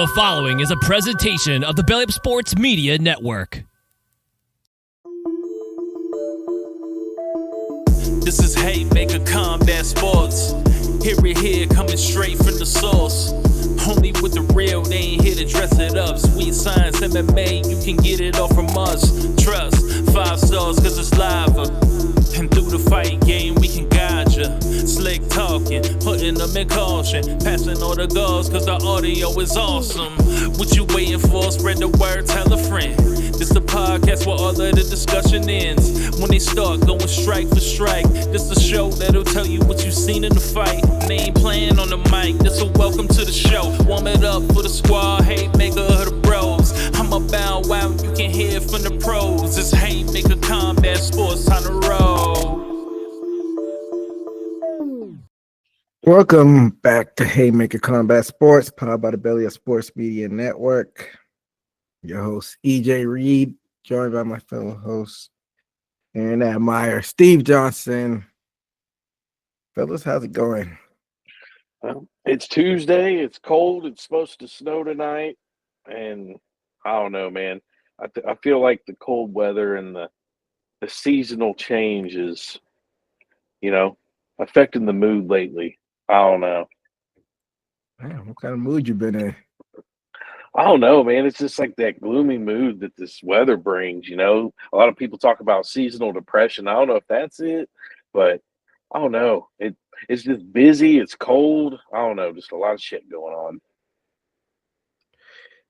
The following is a presentation of the Belly Up Sports Media Network. This is Haymaker Combat Sports. Here, coming straight from the source. Only with the real, they ain't here to dress it up. Sweet science, MMA, you can get it all from us. Trust, 5 stars cause it's live. And through the fight game, we can guide ya. Slick talking, putting them in caution. Passing all the goals cause the audio is awesome. What you waiting for? Spread the word, tell a friend. This the podcast where all of the discussion ends. When they start going strike for strike, this the show that'll tell you what you seen in the fight. They ain't playing on the mic, this a welcome to the show. Warm it up for the squad, Haymaker of the bros. I'm a bow wow, you can hear from the pros. It's Haymaker Combat Sports, time to roll. Welcome back to Haymaker Combat Sports, powered by the Belly Up Sports Media Network. Your host, EJ Reed, joined by my fellow host, Aaron Admire, Steve Johnson. Fellas, how's it going? It's Tuesday. It's cold. It's supposed to snow tonight. And I don't know, man. I feel like the cold weather and the seasonal change is, affecting the mood lately. I don't know. Man, what kind of mood you been in? I don't know, man. It's just like that gloomy mood that this weather brings, A lot of people talk about seasonal depression. I don't know if that's it, but I don't know. It's just busy. It's cold. I don't know. Just a lot of shit going on.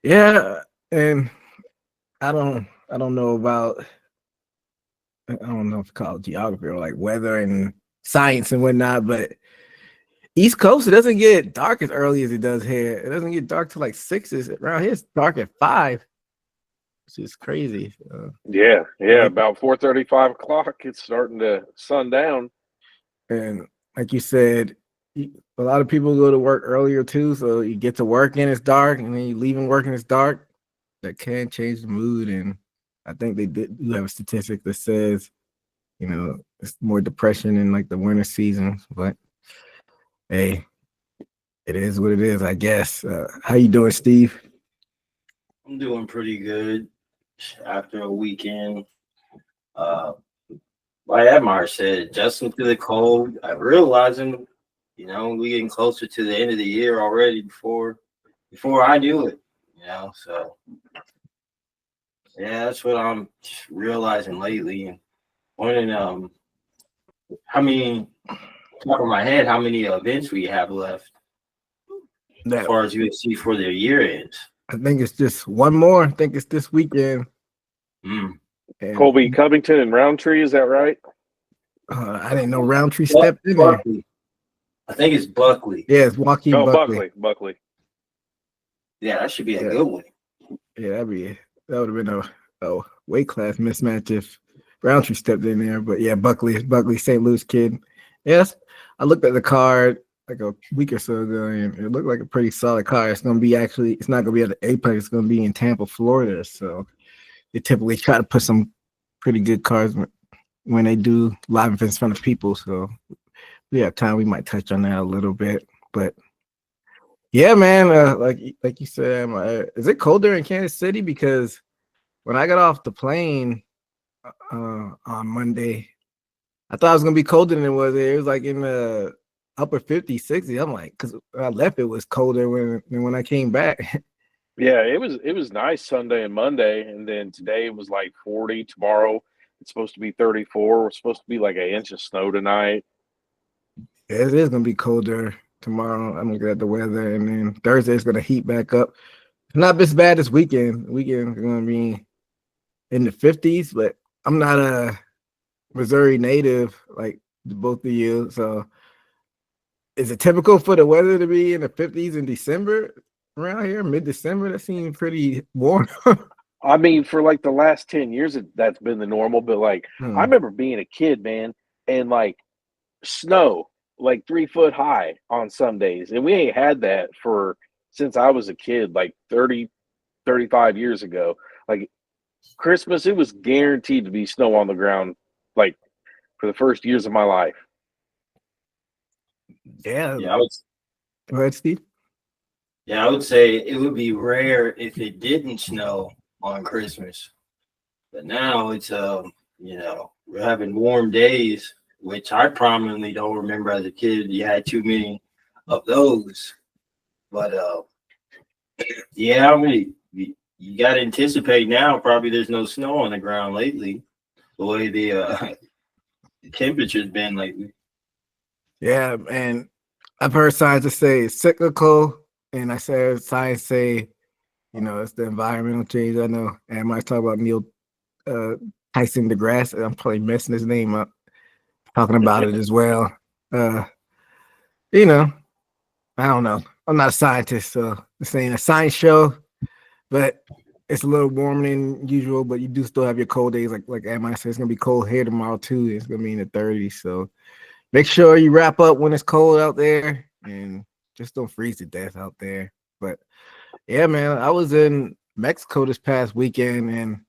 Yeah, and I don't know about, I don't know if it's called geography or like weather and science and whatnot, but East Coast, it doesn't get dark as early as it does here. It doesn't get dark till like 6. Around here, it's dark at 5, which is crazy. Yeah. About 4:30, 5 o'clock, it's starting to sun down. And like you said, a lot of people go to work earlier too, so you get to work and it's dark, and then you leave and work and it's dark. That can change the mood, and I think they do have a statistic that says, it's more depression in like the winter season, but hey, it is what it is, I guess. How you doing, Steve? I'm doing pretty good after a weekend. Like Admire said, adjusting to the cold. I'm realizing, we getting closer to the end of the year already before I knew it, So, yeah, that's what I'm just realizing lately. And wondering, top of my head, how many events we have left as far as UFC for their year ends. I think it's just one more. I think it's this weekend. Colby Covington and Roundtree, is that right? I didn't know Roundtree stepped in there. I think it's Buckley. Yeah, it's Joaquin Buckley. Yeah, that should be a good one. Yeah, that would have been a weight class mismatch if Roundtree stepped in there. But yeah, Buckley, St. Louis kid. Yes, I looked at the card like a week or so ago, and it looked like a pretty solid card. It's not gonna be at the Apex. It's gonna be in Tampa, Florida. So they typically try to put some pretty good cards when they do live events in front of people. So we have time. We might touch on that a little bit, but yeah, man. Like you said, is it colder in Kansas City? Because when I got off the plane on Monday, I thought it was gonna be colder than it was. It was like in the upper 50s, 60s. I'm like, because when I left, it was colder than when I came back. Yeah, it was nice Sunday and Monday, and then today it was like 40. Tomorrow it's supposed to be 34. We're supposed to be like an inch of snow tonight. Yeah, it is gonna be colder tomorrow. I'm looking at the weather, and then Thursday it's gonna heat back up. It's not as bad this weekend. Weekend is gonna be in the 50s, but I'm not a Missouri native like both of you. So is it typical for the weather to be in the 50s in December around here, mid-December? That seems pretty warm. I mean, for like the last 10 years, that's been the normal. But like, I remember being a kid, man, and like snow, like 3 foot high on some days. And we ain't had that since I was a kid, like 30, 35 years ago. Like Christmas, it was guaranteed to be snow on the ground, like for the first years of my life. Yeah. Yeah, Go ahead, Steve. Yeah, I would say it would be rare if it didn't snow on Christmas. But now it's we're having warm days, which I prominently don't remember as a kid. You had too many of those. But yeah, I mean, you got to anticipate now. Probably there's no snow on the ground lately. The way the temperature's been lately. Yeah, and I've heard scientists say it's cyclical, and I said science say, it's the environmental change. I know, and I might talk about Neil uh, Tyson DeGrasse. I'm probably messing his name up, talking about it as well. Uh, you know, I don't know. I'm not a scientist, so this ain't a science show, but it's a little warmer than usual. But you do still have your cold days, like Emma said, it's gonna be cold here tomorrow too. It's gonna be in the 30s, so make sure you wrap up when it's cold out there, and just don't freeze to death out there. But yeah, man, I was in Mexico this past weekend, and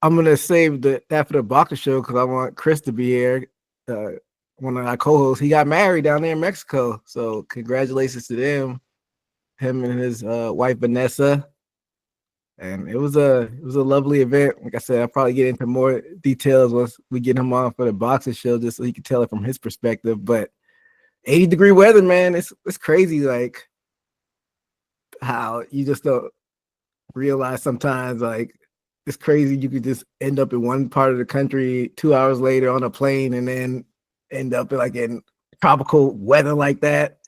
I'm gonna save that for the boxer show because I want Chris to be here. One of our co-hosts, he got married down there in Mexico, so congratulations to him and his wife Vanessa. And it was a lovely event. Like I said, I'll probably get into more details once we get him on for the boxing show, just so he can tell it from his perspective. But 80-degree weather, man, it's crazy. Like how you just don't realize sometimes, like it's crazy. You could just end up in one part of the country 2 hours later on a plane, and then end up in tropical weather like that.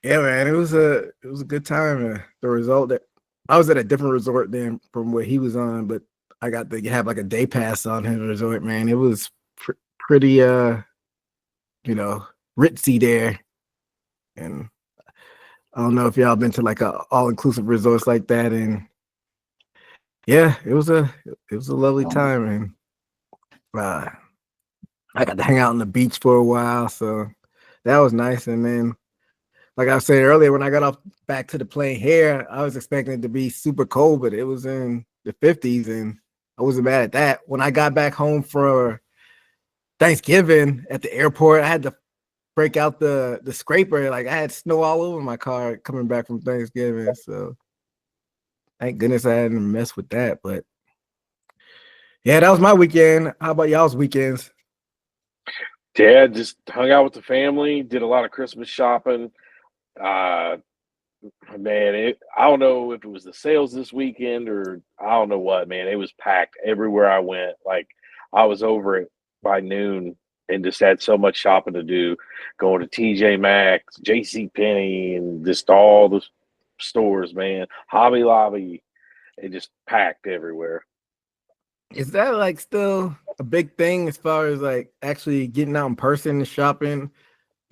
Yeah, man, it was a good time. The result that I was at a different resort than from where he was on, but I got to have like a day pass on his resort, man. It was pretty ritzy there. And I don't know if y'all been to like a all-inclusive resorts like that. And yeah, it was a lovely time. And I got to hang out on the beach for a while, so that was nice. And then, like I was saying earlier, when I got off back to the plane here, I was expecting it to be super cold, but it was in the 50s, and I wasn't mad at that. When I got back home for Thanksgiving at the airport, I had to break out the scraper. Like I had snow all over my car coming back from Thanksgiving. So thank goodness I hadn't messed with that. But yeah, that was my weekend. How about y'all's weekends? Yeah, just hung out with the family, did a lot of Christmas shopping. Man, I don't know if it was the sales this weekend or I don't know what, man. It was packed everywhere I went. Like I was over it by noon and just had so much shopping to do, going to TJ Maxx, JC Penney, and just all the stores, man. Hobby Lobby, it just packed everywhere. Is that like still a big thing as far as like actually getting out in person and shopping?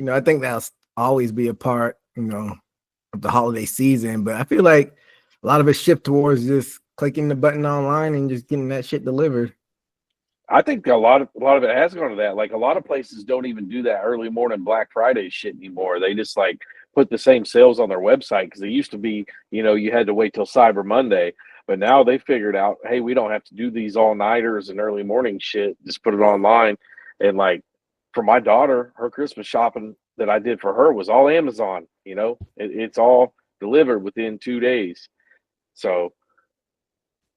I think that'll always be a part, of the holiday season, but I feel like a lot of it shift towards just clicking the button online and just getting that shit delivered. I think a lot of it has gone to that. Like a lot of places don't even do that early morning Black Friday shit anymore. They just like put the same sales on their website because they used to be, you had to wait till Cyber Monday, but now they figured out, hey, we don't have to do these all nighters and early morning shit. Just put it online. And like for my daughter, her Christmas shopping that I did for her was all Amazon. It's all delivered within 2 days. So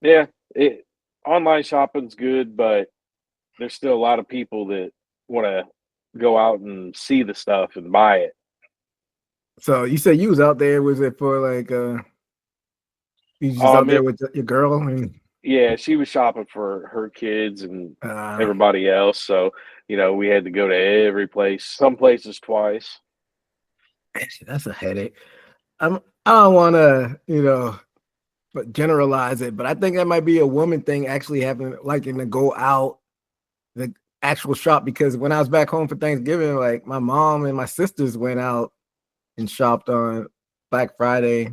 yeah, online shopping's good, but there's still a lot of people that want to go out and see the stuff and buy it. So you said you was out there. Was it for like you just out there with your girl? Yeah, she was shopping for her kids and uh, everybody else. So, we had to go to every place, some places twice. That's a headache. I don't want to, but generalize it, but I think that might be a woman thing actually having liking to go out the actual shop, because when I was back home for Thanksgiving, like my mom and my sisters went out and shopped on Black Friday.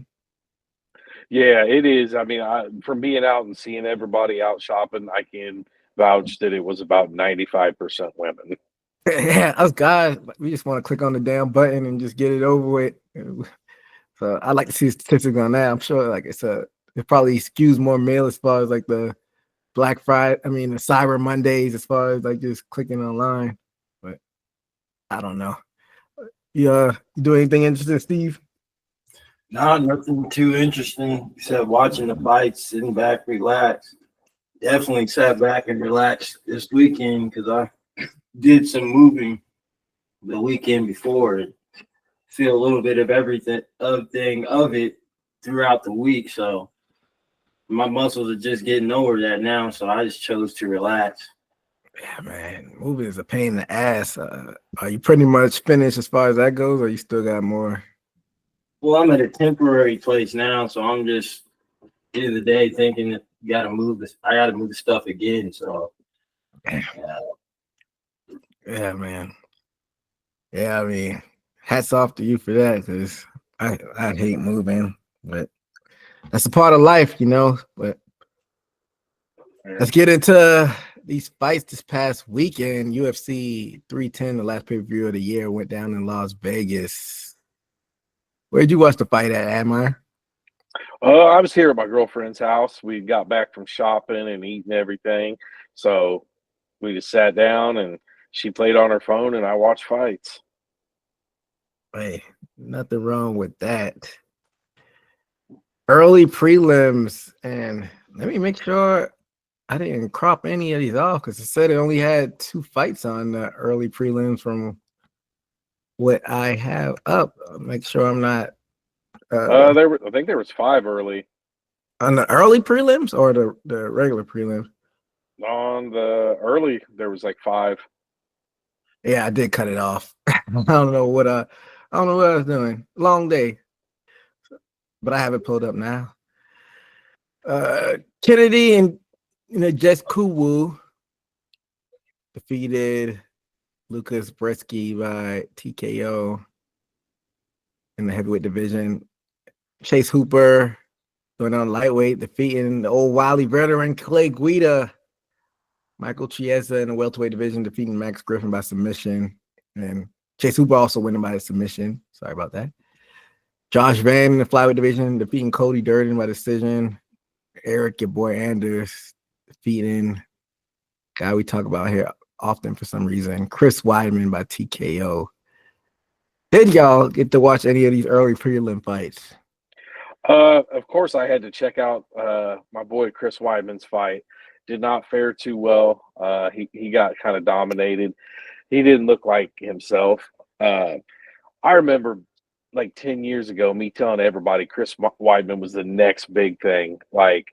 Yeah, it is. I mean, from being out and seeing everybody out shopping, I can vouch that it was about 95% women. Yeah, us guys, we just want to click on the damn button and just get it over with. So I like to see statistics on that. I'm sure like it probably skews more male as far as like the Black Friday, the Cyber Mondays, as far as like just clicking online. But I don't know. You do anything interesting, Steve? Nothing too interesting except watching the fights, sitting back, relax. Definitely sat back and relaxed this weekend because I did some moving the weekend before and feel a little bit of everything of it throughout the week. So my muscles are just getting over that now. So I just chose to relax. Yeah, man, moving is a pain in the ass. Are you pretty much finished as far as that goes, or you still got more? Well, I'm at a temporary place now, so I'm just end of the day thinking that you got to move this. I got to move the stuff again. So Yeah, man. Yeah, I mean, hats off to you for that, because I hate moving, but that's a part of life, you know. But let's get into these fights this past weekend. UFC 310, the last pay-per-view of the year, went down in Las Vegas. Where'd you watch the fight at, Admire? I was here at my girlfriend's house. We got back from shopping and eating everything. So we just sat down and she played on her phone and I watched fights. Hey, nothing wrong with that. Early prelims, and let me make sure I didn't crop any of these off because it said it only had 2 fights on the early prelims from what I have up. Make sure I'm not I think there was 5 early. on the early prelims or the regular prelims. On the early, there was like 5. Yeah, I did cut it off. I don't know what I was doing. Long day, but I have it pulled up now. Kennedy and Jess Kuwu defeated Lucas Brzeski by TKO in the heavyweight division. Chase Hooper going on lightweight, defeating the old Wiley veteran Clay Guida. Michael Chiesa in the welterweight division, defeating Max Griffin by submission. And Chase Hooper also winning by submission. Sorry about that. Josh Van in the flyweight division, defeating Cody Durden by decision. Eric, your boy Anders, defeating guy we talk about here often for some reason, Chris Weidman by TKO. Did y'all get to watch any of these early prelim fights? Of course, I had to check out my boy Chris Weidman's fight. Did not fare too well. He got kind of dominated. He didn't look like himself. I remember like 10 years ago, me telling everybody Chris Weidman was the next big thing. Like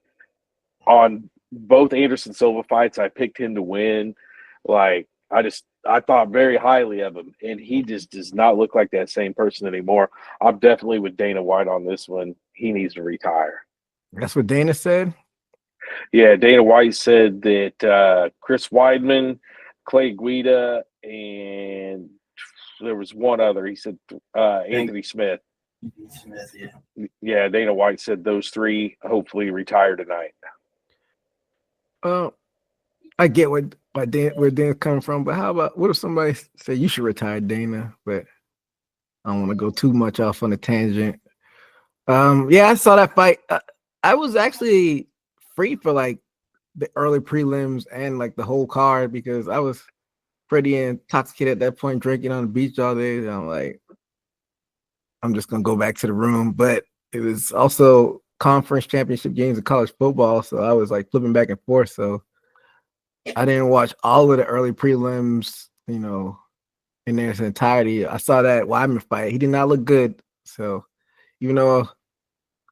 on both Anderson Silva fights, I picked him to win. Like I thought very highly of him, and he just does not look like that same person anymore. I'm definitely with Dana White on this one. He needs to retire. That's what Dana said. Yeah, Dana White said that Chris Weidman, Clay Guida, and there was one other. He said Anthony Smith. Smith, yeah. Yeah, Dana White said those 3 hopefully retire tonight. I get where Dana's coming from, but how about what if somebody say you should retire, Dana? But I don't want to go too much off on a tangent. Yeah, I saw that fight. I was actually free for like the early prelims and like the whole card because I was pretty intoxicated at that point, drinking on the beach all day. And I'm like, I'm just gonna go back to the room. But it was also conference championship games of college football, so I was like flipping back and forth. So I didn't watch all of the early prelims, in their entirety. I saw that Weidman fight. He did not look good. So even though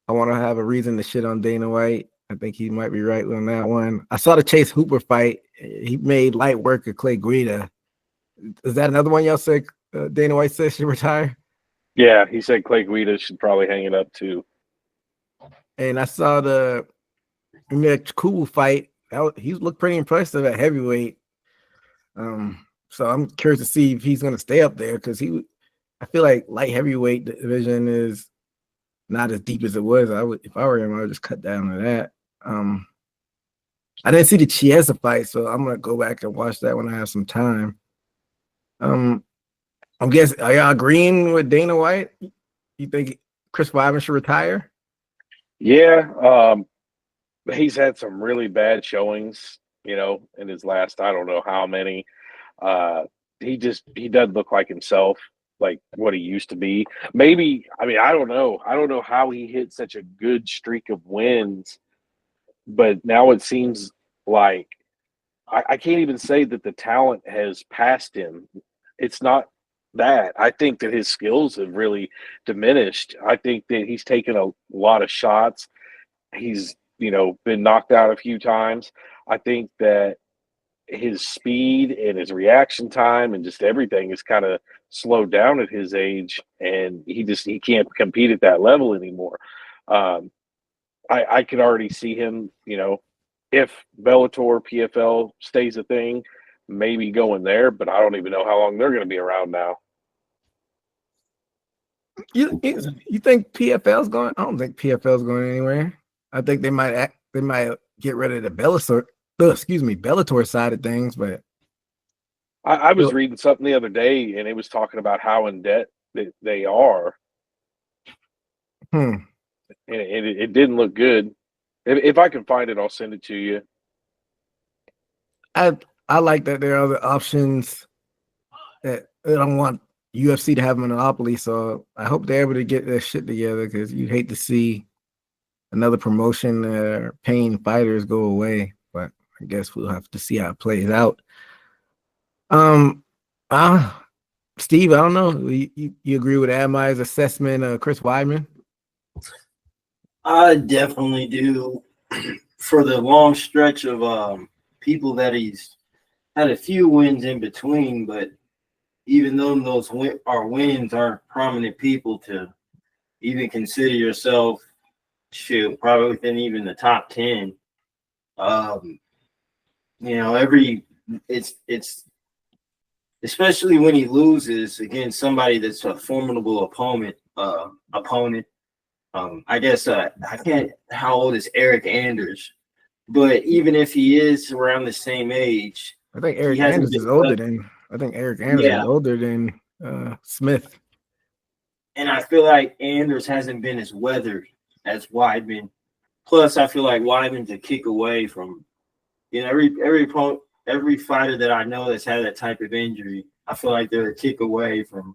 I want to have a reason to shit on Dana White, I think he might be right on that one. I saw the Chase Hooper fight. He made light work of Clay Guida. Is that another one y'all said Dana White said should retire? Yeah, he said Clay Guida should probably hang it up too. And I saw the cool fight. He looked pretty impressive at heavyweight. So I'm curious to see if he's going to stay up there because I feel like light heavyweight division is not as deep as it was. If I were him, I would just cut down to that. I didn't see the Chiesa fight, so I'm gonna go back and watch that when I have some time. I'm guessing, are y'all agreeing with Dana White? You think Chris Weidman should retire? Yeah, he's had some really bad showings, in his last I don't know how many. He doesn't look like himself. like what he used to be. Maybe, I mean, I don't know. I don't know how he hit such a good streak of wins, but now it seems like I can't even say that the talent has passed him. It's not that. I think that his skills have really diminished. I think that he's taken a lot of shots. He's, been knocked out a few times. I think that his speed and his reaction time and just everything is kind of slowed down at his age, and he can't compete at that level anymore. Um, I could already see him, if Bellator PFL stays a thing, maybe going there, but I don't even know how long they're going to be around now. You think PFL's going? I don't think PFL's going anywhere. I think they might get rid of the Bellator side of things, but I was reading something the other day, and it was talking about how in debt that they are. And it didn't look good. If I can find it, I'll send it to you. I like that there are other options that I don't want UFC to have a monopoly. So I hope they're able to get their shit together, because you hate to see another promotion paying fighters go away. But I guess we'll have to see how it plays out. Steve, I don't know. You agree with Admire's assessment of Chris Weidman? I definitely do. For the long stretch of people that he's had a few wins in between, but even though those wins aren't prominent people to even consider yourself, probably within even the top 10. It's especially when he loses against somebody that's a formidable opponent. I guess I can't. How old is Eric Anders? But even if he is around the same age, I think Eric Anders is older than. I think Eric Anders is older than Smith. And I feel like Anders hasn't been as weathered as Weidman. Plus, I feel like Weidman's a kick away from, every fighter that I know that's had that type of injury. I feel like they're a kick away from,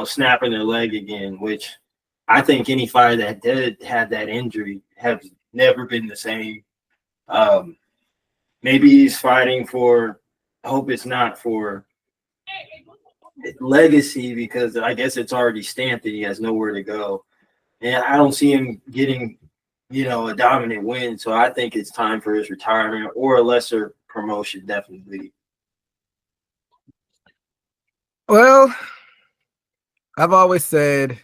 snapping their leg again, which I think any fighter that did have that injury has never been the same. Maybe he's fighting for, I hope it's not for legacy, because I guess it's already stamped that he has nowhere to go. And I don't see him getting, a dominant win. So I think it's time for his retirement or a lesser promotion, definitely. Well, I've always said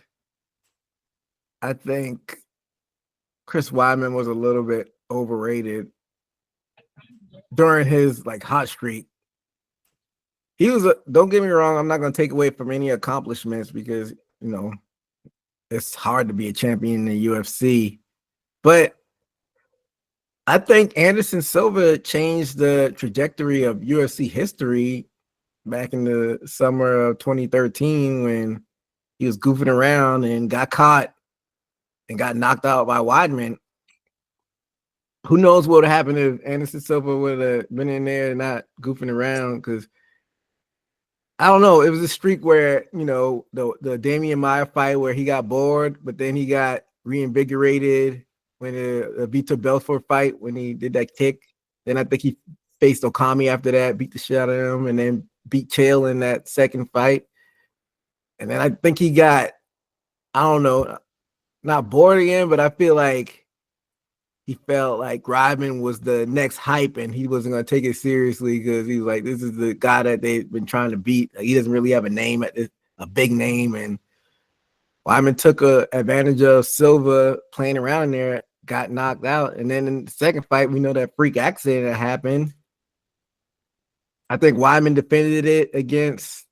I think Chris Weidman was a little bit overrated during his hot streak. He was don't get me wrong, I'm not going to take away from any accomplishments, because it's hard to be a champion in the UFC, but I think Anderson Silva changed the trajectory of UFC history back in the summer of 2013, when he was goofing around and got caught and got knocked out by Weidman. Who knows what would have happened if Anderson Silva would have been in there and not goofing around? Because I don't know. It was a streak where, the Damian Maia fight where he got bored, but then he got reinvigorated when the Vitor Belfort fight, when he did that kick. Then I think he faced Okami after that, beat the shit out of him, and then beat Chael in that second fight. And then I think he got, I don't know, not bored again, but I feel like he felt like Weidman was the next hype, and he wasn't going to take it seriously, because he was like, this is the guy that they've been trying to beat. He doesn't really have a name a big name. And Weidman took advantage of Silva playing around in there, got knocked out. And then in the second fight, we know that freak accident that happened. I think Weidman defended it against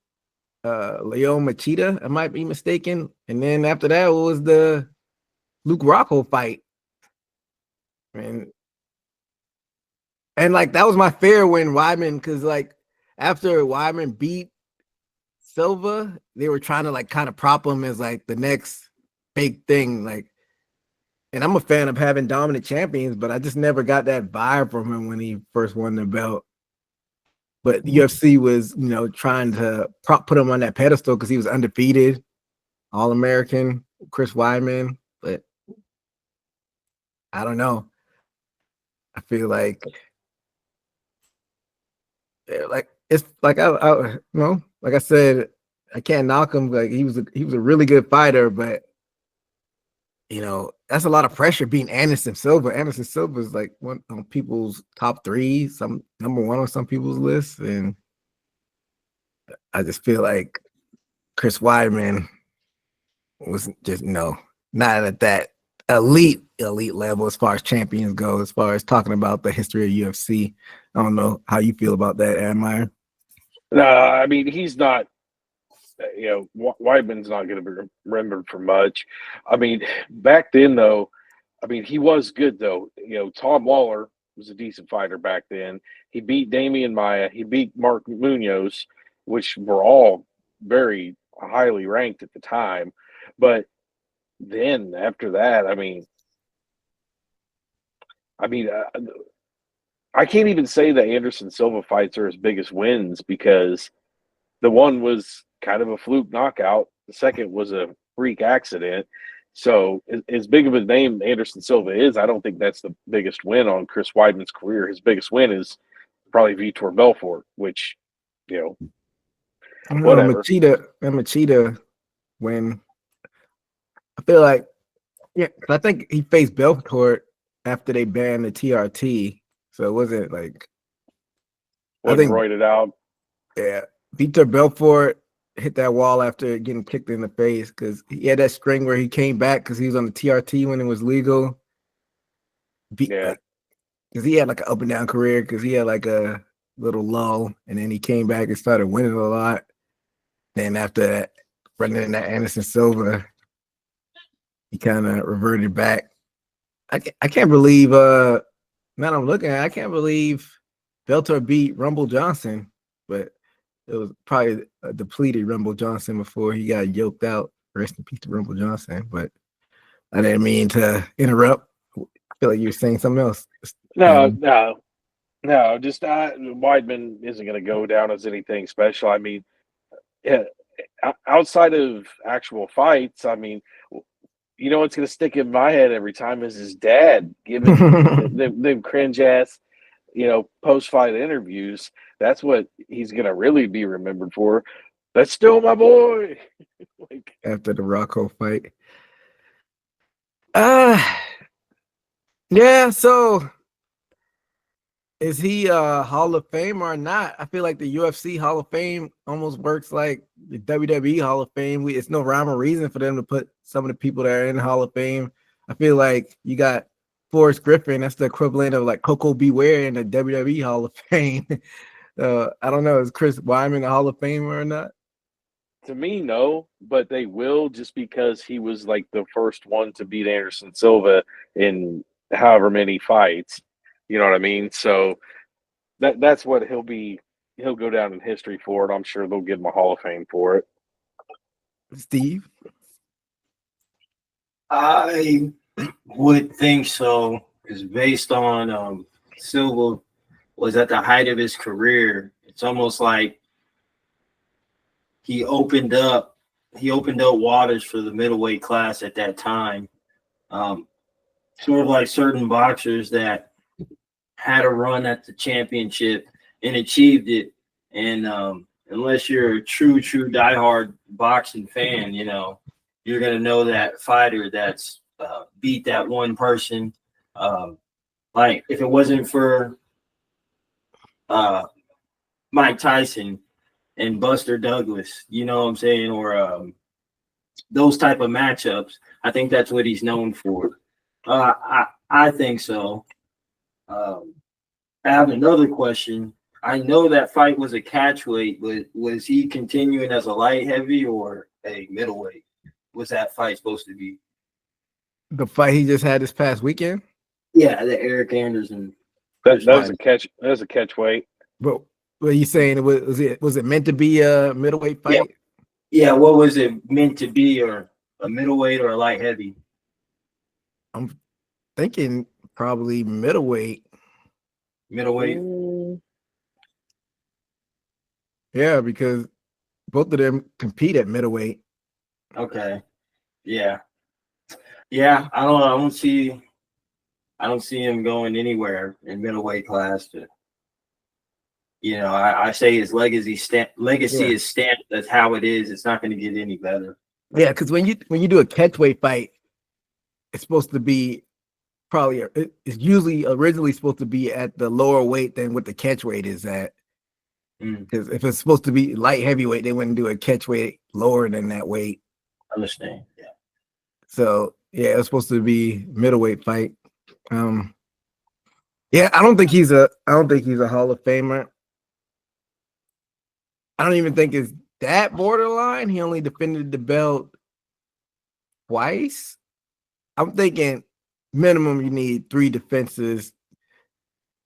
Leon Machida, I might be mistaken. And then after that was the Luke Rockhold fight. And that was my fear when Weidman, because after Weidman beat Silva, they were trying to kind of prop him as the next big thing. And I'm a fan of having dominant champions, but I just never got that vibe from him when he first won the belt. but the UFC was, trying to put him on that pedestal because he was undefeated, All-American, Chris Weidman. But I don't know. I feel like it's like like I said, I can't knock him. Like he was a really good fighter, but that's a lot of pressure being Anderson Silva. Anderson Silva is like one on people's top 3, some number 1 on some people's lists, and I just feel like Chris Weidman was just not at that elite level as far as champions go. As far as talking about the history of UFC, I don't know how you feel about that, Admire. No, I mean he's not. Weidman's not going to be remembered for much. I mean, back then though, I mean he was good though. Tom Lawler was a decent fighter back then. He beat Damian Maia. He beat Mark Munoz, which were all very highly ranked at the time. But then after that, I mean, I can't even say that Anderson Silva fights are his biggest wins because the one was kind of a fluke knockout. The second was a freak accident. So as big of a name Anderson Silva is, I don't think that's the biggest win on Chris Weidman's career. His biggest win is probably Vitor Belfort, which, whatever. Machida, when I feel like, I think he faced Belfort after they banned the TRT. So it wasn't like I think roided out. Yeah. Vitor Belfort hit that wall after getting kicked in the face because he had that string where he came back because he was on the TRT when it was legal. Because he had like an up and down career because he had like a little lull and then he came back and started winning a lot. Then after that, running in that Anderson Silva, he kind of reverted back. I can't believe now I'm looking at I can't believe Beltor beat Rumble Johnson, but it was probably a depleted Rumble Johnson before he got yoked out. Rest in peace to Rumble Johnson. But I didn't mean to interrupt. I feel like you were saying something else. No. Just Weidman isn't going to go down as anything special. I mean, outside of actual fights, I mean, what's going to stick in my head every time is his dad giving them cringe ass, post fight interviews. That's what he's going to really be remembered for. That's still my boy. After the Rocco fight. Yeah, so is he Hall of Fame or not? I feel like the UFC Hall of Fame almost works like the WWE Hall of Fame. It's no rhyme or reason for them to put some of the people that are in the Hall of Fame. I feel like you got Forrest Griffin. That's the equivalent of like Coco Beware in the WWE Hall of Fame. I don't know. Is Chris Weidman the Hall of Fame or not? To me, no, but they will just because he was like the first one to beat Anderson Silva in however many fights. You know what I mean? So that's what he'll be. He'll go down in history for it. I'm sure they'll give him a Hall of Fame for it. Steve? I would think so. Because based on Silva was at the height of his career, it's almost like he opened up waters for the middleweight class at that time. Sort of like certain boxers that had a run at the championship and achieved it. And unless you're a true diehard boxing fan, you're going to know that fighter that's beat that one person. Like if it wasn't for Mike Tyson and Buster Douglas, you know what I'm saying? Or those type of matchups, I think that's what he's known for. I think so. I have another question. I know that fight was a catchweight, but was he continuing as a light heavy or a middleweight? Was that fight supposed to be? The fight he just had this past weekend? Yeah, the Eric Anderson. That was a catch. That was a catch weight. But what are you saying? Was it meant to be a middleweight fight? Yeah. What was it meant to be, or a middleweight or a light heavy? I'm thinking probably middleweight. Middleweight. Yeah, because both of them compete at middleweight. Okay. Yeah. Yeah. I don't know. I don't see him going anywhere in middleweight class. I say his legacy is stamped. That's how it is. It's not going to get any better. Yeah, because when you do a catchweight fight, it's supposed to be it's usually originally supposed to be at the lower weight than what the catchweight is at. Because if it's supposed to be light heavyweight, they wouldn't do a catchweight lower than that weight. Understand? Yeah. So yeah, it's supposed to be middleweight fight. Yeah, I don't think he's a Hall of Famer. I don't even think it's that borderline. He only defended the belt twice. I'm thinking minimum you need 3 defenses.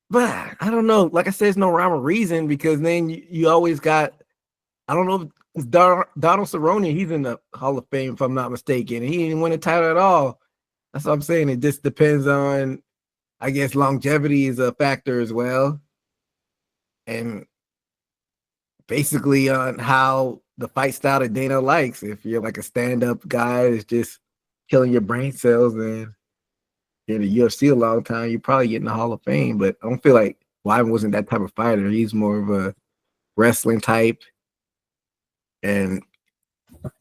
But I don't know. Like I said, it's no rhyme or reason because then you always got, I don't know, if Donald Cerrone, he's in the Hall of Fame if I'm not mistaken. And he didn't win a title at all. That's what I'm saying. It just depends on, I guess, longevity is a factor as well. And basically on how the fight style that Dana likes. If you're like a stand-up guy that's just killing your brain cells and in the UFC a long time, you're probably getting the Hall of Fame. But I don't feel like Wyman wasn't that type of fighter. He's more of a wrestling type. And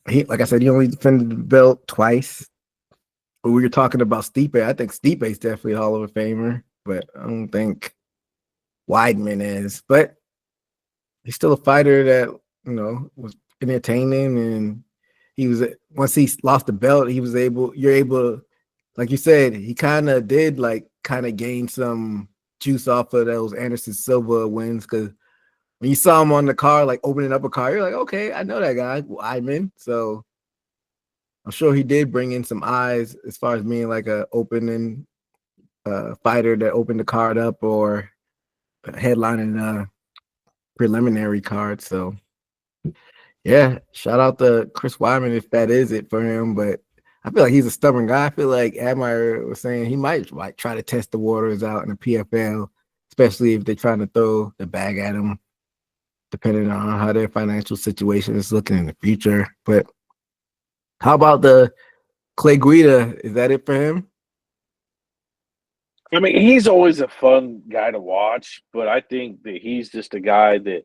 he, like I said, he only defended the belt twice. But we were talking about Stipe. I think Stipe is definitely a Hall of Famer, but I don't think Weidman is. But he's still a fighter that, was entertaining, and he was, once he lost the belt, you're able, like you said, he kind of did gain some juice off of those Anderson Silva wins, because when you saw him on the card, like opening up a card, you're like, okay, I know that guy, Weidman. So I'm sure he did bring in some eyes as far as being like a opening fighter that opened the card up or headlining preliminary card. So yeah, shout out to Chris Weidman if that is it for him. But I feel like he's a stubborn guy. I feel like Admire was saying he might like try to test the waters out in the PFL, especially if they're trying to throw the bag at him, depending on how their financial situation is looking in the future. But how about the Clay Guida? Is that it for him? I mean, he's always a fun guy to watch, but I think that he's just a guy that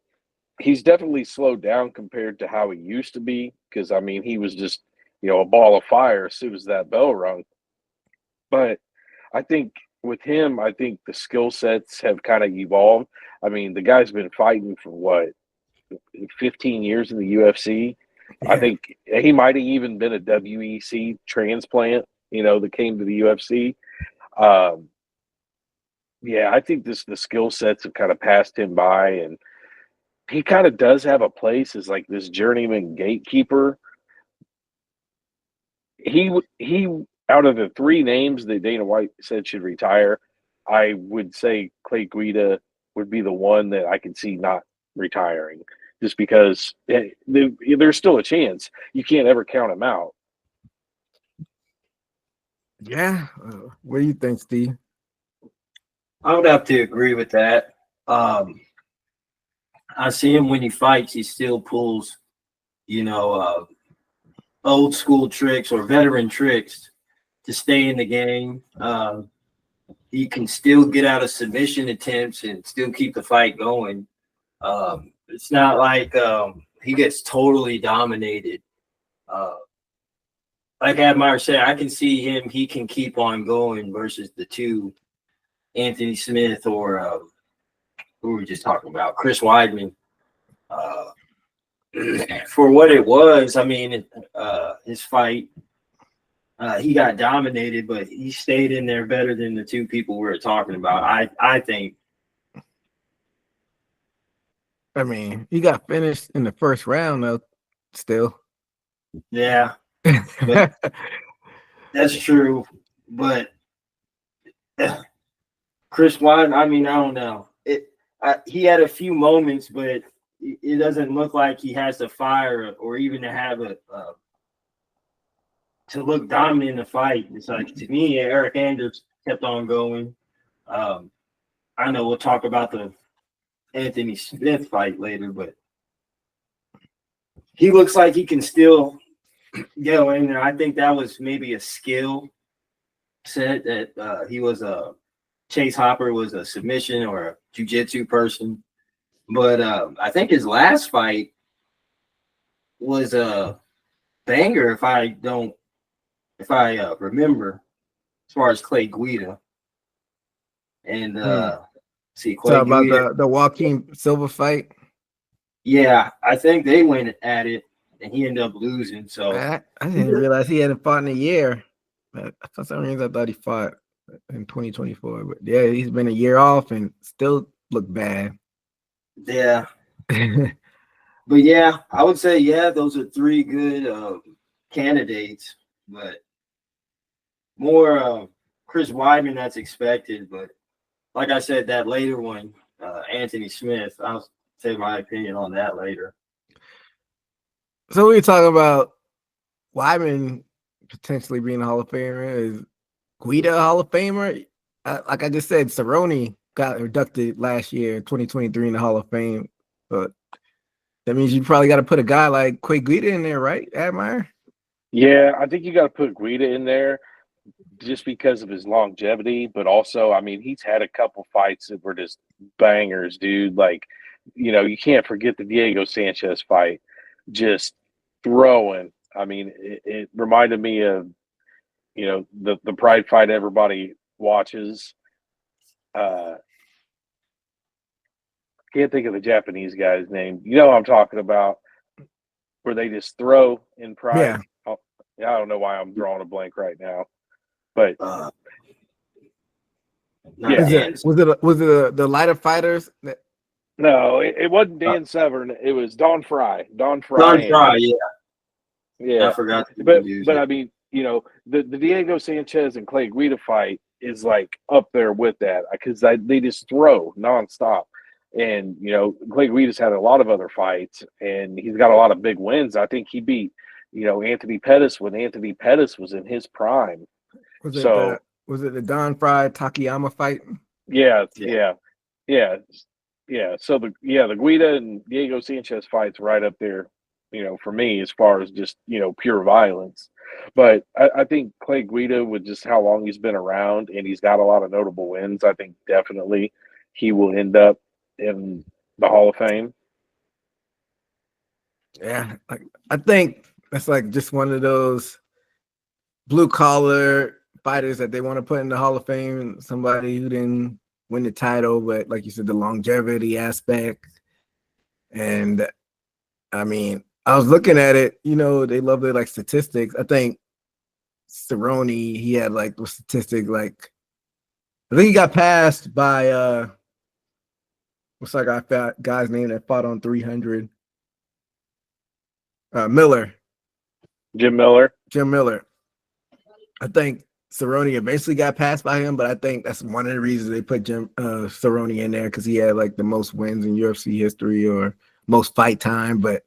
he's definitely slowed down compared to how he used to be. Because I mean, he was just a ball of fire as soon as that bell rung. But I think with him, I think the skill sets have kind of evolved. I mean, the guy's been fighting for what, 15 years in the UFC. Yeah. I think he might have even been a WEC transplant, that came to the UFC. Yeah, I think the skill sets have kind of passed him by, and he kind of does have a place as like this journeyman gatekeeper. He out of the 3 names that Dana White said should retire, I would say Clay Guida would be the one that I could see not retiring, just because there's still a chance. You can't ever count him out. Yeah. What do you think, Steve? I would have to agree with that. I see him when he fights, he still pulls, old school tricks or veteran tricks to stay in the game. He can still get out of submission attempts and still keep the fight going. It's not like he gets totally dominated. Like Admire said, I can see him. He can keep on going versus the 2, Anthony Smith or who were we just talking about, Chris Weidman. For what it was, I mean, his fight, he got dominated, but he stayed in there better than the 2 people we were talking about. I think. I mean, he got finished in the first round, though, still. Yeah, but that's true. But Chris Weidman, I mean, I don't know. He had a few moments, but it doesn't look like he has the fire or even to have to look dominant in the fight. It's like, to me, Eric Anders kept on going. I know we'll talk about the Anthony Smith fight later, but he looks like he can still go in there. I think that was maybe a skill set that he was a Chase Hopper was a submission or a jiu-jitsu person. But I think his last fight was a banger, if I remember, as far as Clay Guida. And see, Clay Talk about Guida, the Joaquin Silva fight. yeah, I think they went at it, and he ended up losing. So I didn't realize he hadn't fought in a year. For some reason, I thought he fought in 2024. But yeah, he's been a year off and still look bad. yeah. But yeah, I would say, yeah, those are three good candidates, but more Chris Weidman that's expected. But like I said, that later one, Anthony Smith, I'll say my opinion on that later. So we talking about Wyman potentially being a Hall of Famer. Is Guida a Hall of Famer? Like I just said, Cerrone got inducted last year, 2023, in the Hall of Fame. But that means you probably got to put a guy like Clay Guida in there, right, Admire? Yeah, I think you got to put Guida in there just because of his longevity, but also, I mean, he's had a couple fights that were just bangers, dude. Like, you can't forget the Diego Sanchez fight. Just throwing. I mean, it reminded me of, the Pride fight everybody watches. Can't think of the Japanese guy's name. You know what I'm talking about, where they just throw in Pride. Yeah. Oh, I don't know why I'm drawing a blank right now, but Yeah. Was it the lighter fighters? no, it wasn't Dan Severn. It was Don Fry. Don Fry. Don Fry, yeah. Yeah, I forgot. But I mean, the Diego Sanchez and Clay Guida fight is like up there with that because they just throw nonstop. And Clay Guida's had a lot of other fights, and he's got a lot of big wins. I think he beat Anthony Pettis when Anthony Pettis was in his prime. Was it the Don Fry Takayama fight? Yeah. So the Guida and Diego Sanchez fight's right up there, for me as far as just pure violence. But I think Clay Guida, with just how long he's been around and he's got a lot of notable wins, I think definitely he will end up in the Hall of Fame. Yeah, I think that's like just one of those blue collar fighters that they want to put in the Hall of Fame. Somebody who didn't win the title, but like you said, the longevity aspect. And I mean, I was looking at it. They love their like statistics. I think Cerrone, he had like the statistic like I think he got passed by what's that guy's name that fought on 300? Miller. Jim Miller. I think Cerrone eventually got passed by him, but I think that's one of the reasons they put Cerrone in there because he had like the most wins in UFC history or most fight time. But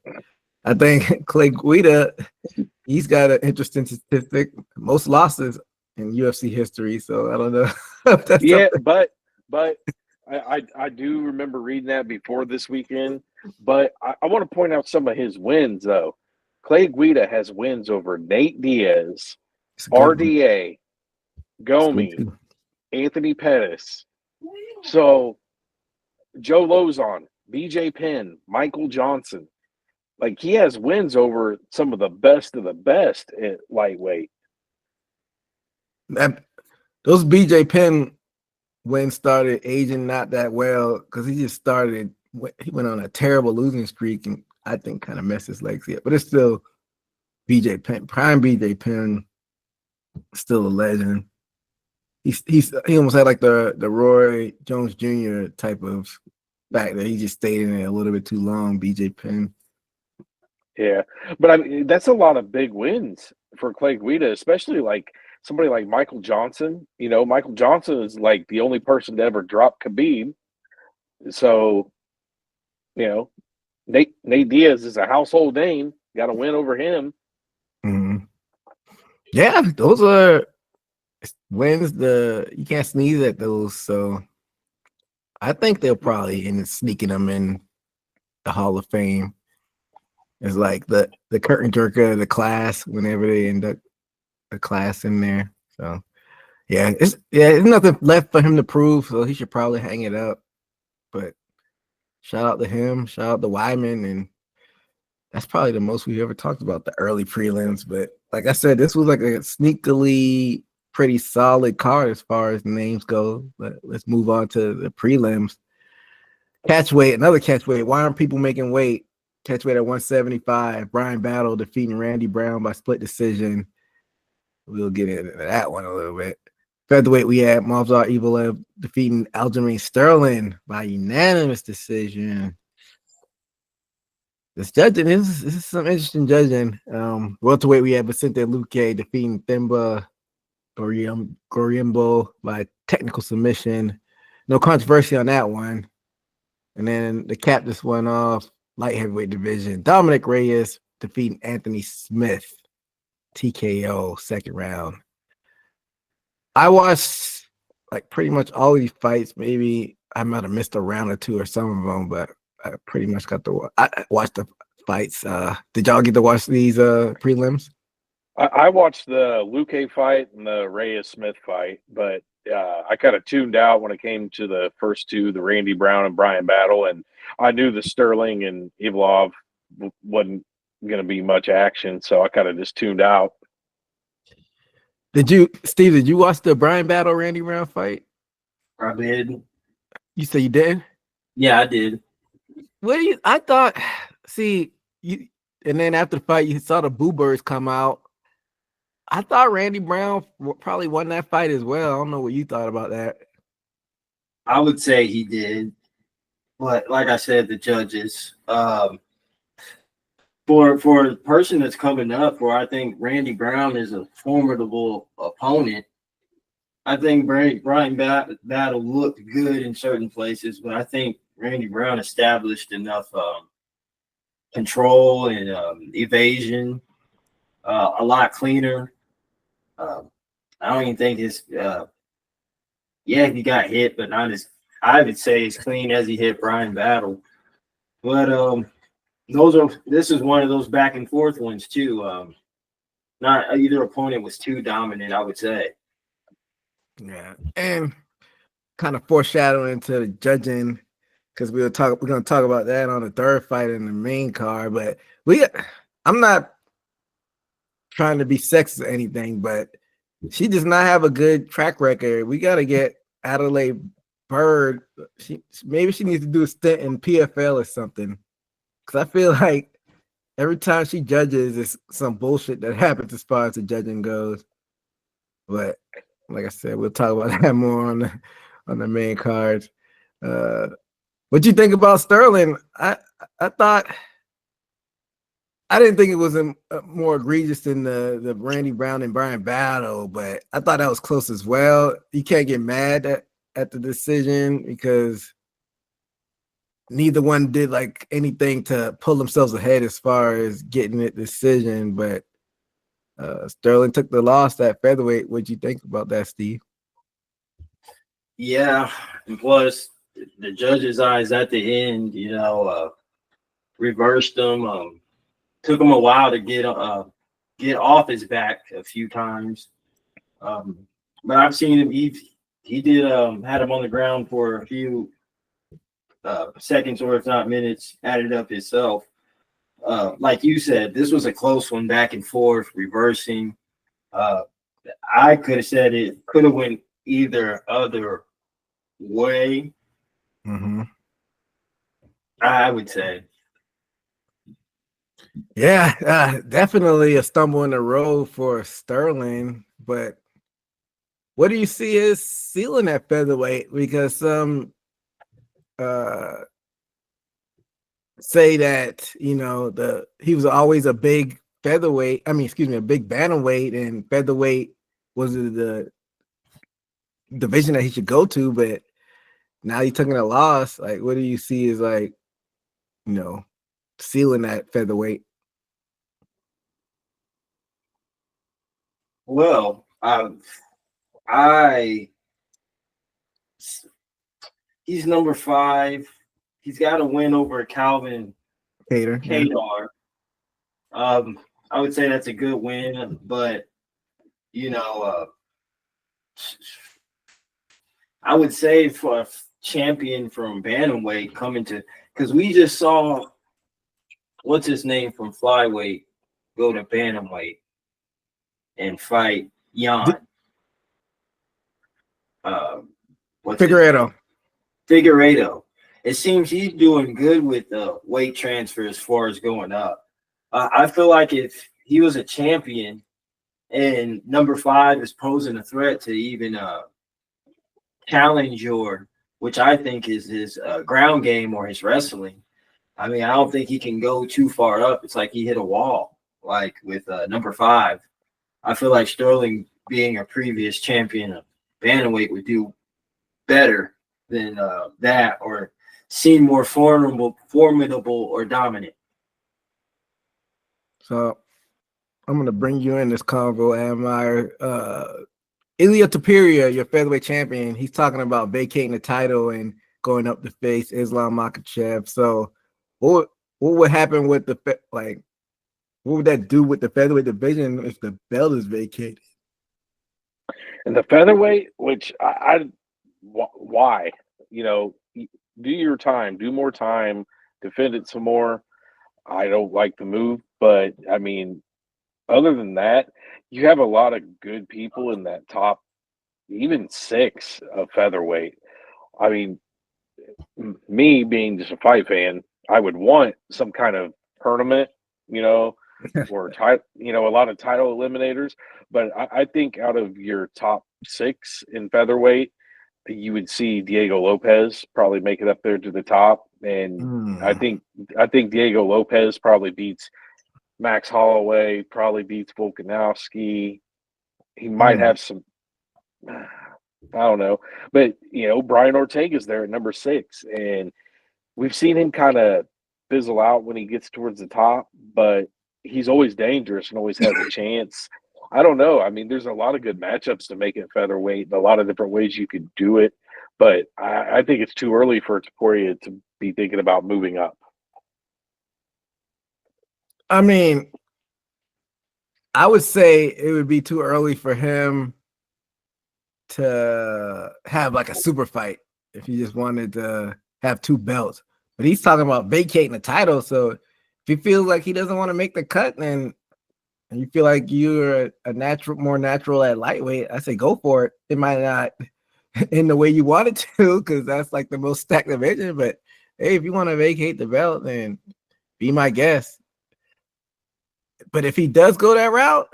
I think Clay Guida, he's got an interesting statistic, most losses in UFC history. So I don't know if that's something. but I do remember reading that before this weekend. But I want to point out some of his wins though. Clay Guida has wins over Nate Diaz, RDA, Gomi, Anthony Pettis. So Joe Lozon, BJ Penn, Michael Johnson. Like he has wins over some of the best at lightweight. Those BJ Penn wins started aging not that well because he went on a terrible losing streak and I think kind of messed his legs yet. But it's still BJ Penn, prime BJ Penn, still a legend. He almost had like the Roy Jones Jr. type of fact that he just stayed in it a little bit too long, BJ Penn. Yeah, but I mean that's a lot of big wins for Clay Guida, especially like somebody like Michael Johnson. Michael Johnson is like the only person to ever drop Khabib. So, Nate Diaz is a household name. Got to win over him. Mm-hmm. Yeah, those are wins. You can't sneeze at those. So I think they'll probably end up sneaking them in the Hall of Fame. It's like the curtain jerker of the class whenever they induct a class in there. So there's nothing left for him to prove, so he should probably hang it up. But shout out to him, shout out to Wyman, and that's probably the most we've ever talked about the early prelims. But like I said, this was like a sneakily pretty solid card as far as names go. But let's move on to the prelims. Another catch weight. Why aren't people making weight? Catch weight at 175. Brian Battle defeating Randy Brown by split decision. We'll get into that one a little bit. Featherweight, we had Movsar Evil defeating Aljamain Sterling by unanimous decision. This judging is some interesting judging. Welterweight, we had Vicente Luque defeating Themba Gorimbo by technical submission. No controversy on that one. And then to cap this one off, light heavyweight division, Dominic Reyes defeating Anthony Smith, TKO, second round. I watched like pretty much all these fights. Maybe I might have missed a round or two or some of them, but I pretty much I watched the fights. Did y'all get to watch these prelims? I watched the Luque fight and the Reyes Smith fight, but I kind of tuned out when it came to the first two, the Randy Brown and Brian Battle, and I knew the Sterling and Evlov wasn't going to be much action, so I kind of just tuned out. Steve, did you watch the Brian Battle Randy Brown fight? I did. You said you did? Yeah, I did. I thought, and then after the fight, you saw the Boo Birds come out. I thought Randy Brown probably won that fight as well. I don't know what you thought about that. I would say he did. But like I said, the judges, for a person that's coming up, where I think Randy Brown is a formidable opponent, I think Brian Battle looked good in certain places, but I think Randy Brown established enough control and evasion, a lot cleaner. I don't even think his he got hit, but not as I would say as clean as he hit Brian Battle. But this is one of those back and forth ones too. Not either opponent was too dominant, I would say. Yeah, and kind of foreshadowing to the judging, because we're gonna talk about that on the third fight in the main card. But I'm not trying to be sexist or anything, but she does not have a good track record. We got to get Adelaide Bird. Maybe she needs to do a stint in PFL or something, because I feel like every time she judges, it's some bullshit that happens as far as the judging goes. But like I said, we'll talk about that more on the main card. What do you think about Sterling? I thought. I didn't think it was more egregious than the Randy Brown and Brian Battle, but I thought that was close as well. You can't get mad at the decision because neither one did like anything to pull themselves ahead as far as getting a decision. But Sterling took the loss at featherweight. What'd you think about that, Steve? Yeah, and plus the judges' eyes at the end, reversed them. Took him a while to get off his back a few times, but I've seen him. He did had him on the ground for a few seconds or if not minutes. Added up himself. Like you said, this was a close one, back and forth, reversing. I could have said it could have went either other way. Mm-hmm. I would say. Yeah, definitely a stumble in the road for Sterling. But what do you see as ceiling at featherweight? Because some say that he was always a big featherweight. I mean, excuse me, a big bantamweight, and featherweight was the division that he should go to. But now he's taking a loss. Like, what do you see as ceiling at featherweight? Well, he's number 5. He's got to win over Calvin Kadar. Kadar. I would say that's a good win, but you know, I would say for a champion from bantamweight coming to, because we just saw what's his name from flyweight go to bantamweight and fight Jan. What's his Figueredo. name? Figueredo. It seems he's doing good with the weight transfer as far as going up. I feel like if he was a champion and number 5 is posing a threat to even challenge your, which I think is his ground game or his wrestling. I mean, I don't think he can go too far up. It's like he hit a wall, like with number 5. I feel like Sterling, being a previous champion of bantamweight, would do better than that, or seem more formidable or dominant. So I'm gonna bring you in this convo, Admire. Ilia Topuria, your featherweight champion, he's talking about vacating the title and going up to face Islam Makhachev. So what would happen with the what would that do with the featherweight division if the belt is vacated? And the featherweight, which why? You know, do your time, do more time, defend it some more. I don't like the move, but I mean, other than that, you have a lot of good people in that top, even 6 of featherweight. I mean, me being just a fight fan, I would want some kind of tournament, you know, or a lot of title eliminators. But I think out of your top 6 in featherweight, you would see Diego Lopez probably make it up there to the top, and I think Diego Lopez probably beats Max Holloway, probably beats Volkanovski. He might have some, I don't know, but Brian Ortega's there at number 6, and we've seen him kind of fizzle out when he gets towards the top, but he's always dangerous and always has a chance. I don't know. I mean, there's a lot of good matchups to make it featherweight, and a lot of different ways you could do it. But I think it's too early for Topuria to be thinking about moving up. I mean, I would say it would be too early for him to have like a super fight if he just wanted to have 2 belts. But he's talking about vacating the title. So if he feels like he doesn't want to make the cut, then and you feel like you're more natural at lightweight, I say go for it. It might not in the way you want it to, because that's like the most stacked division. But hey, if you want to vacate the belt, then be my guest. But if he does go that route,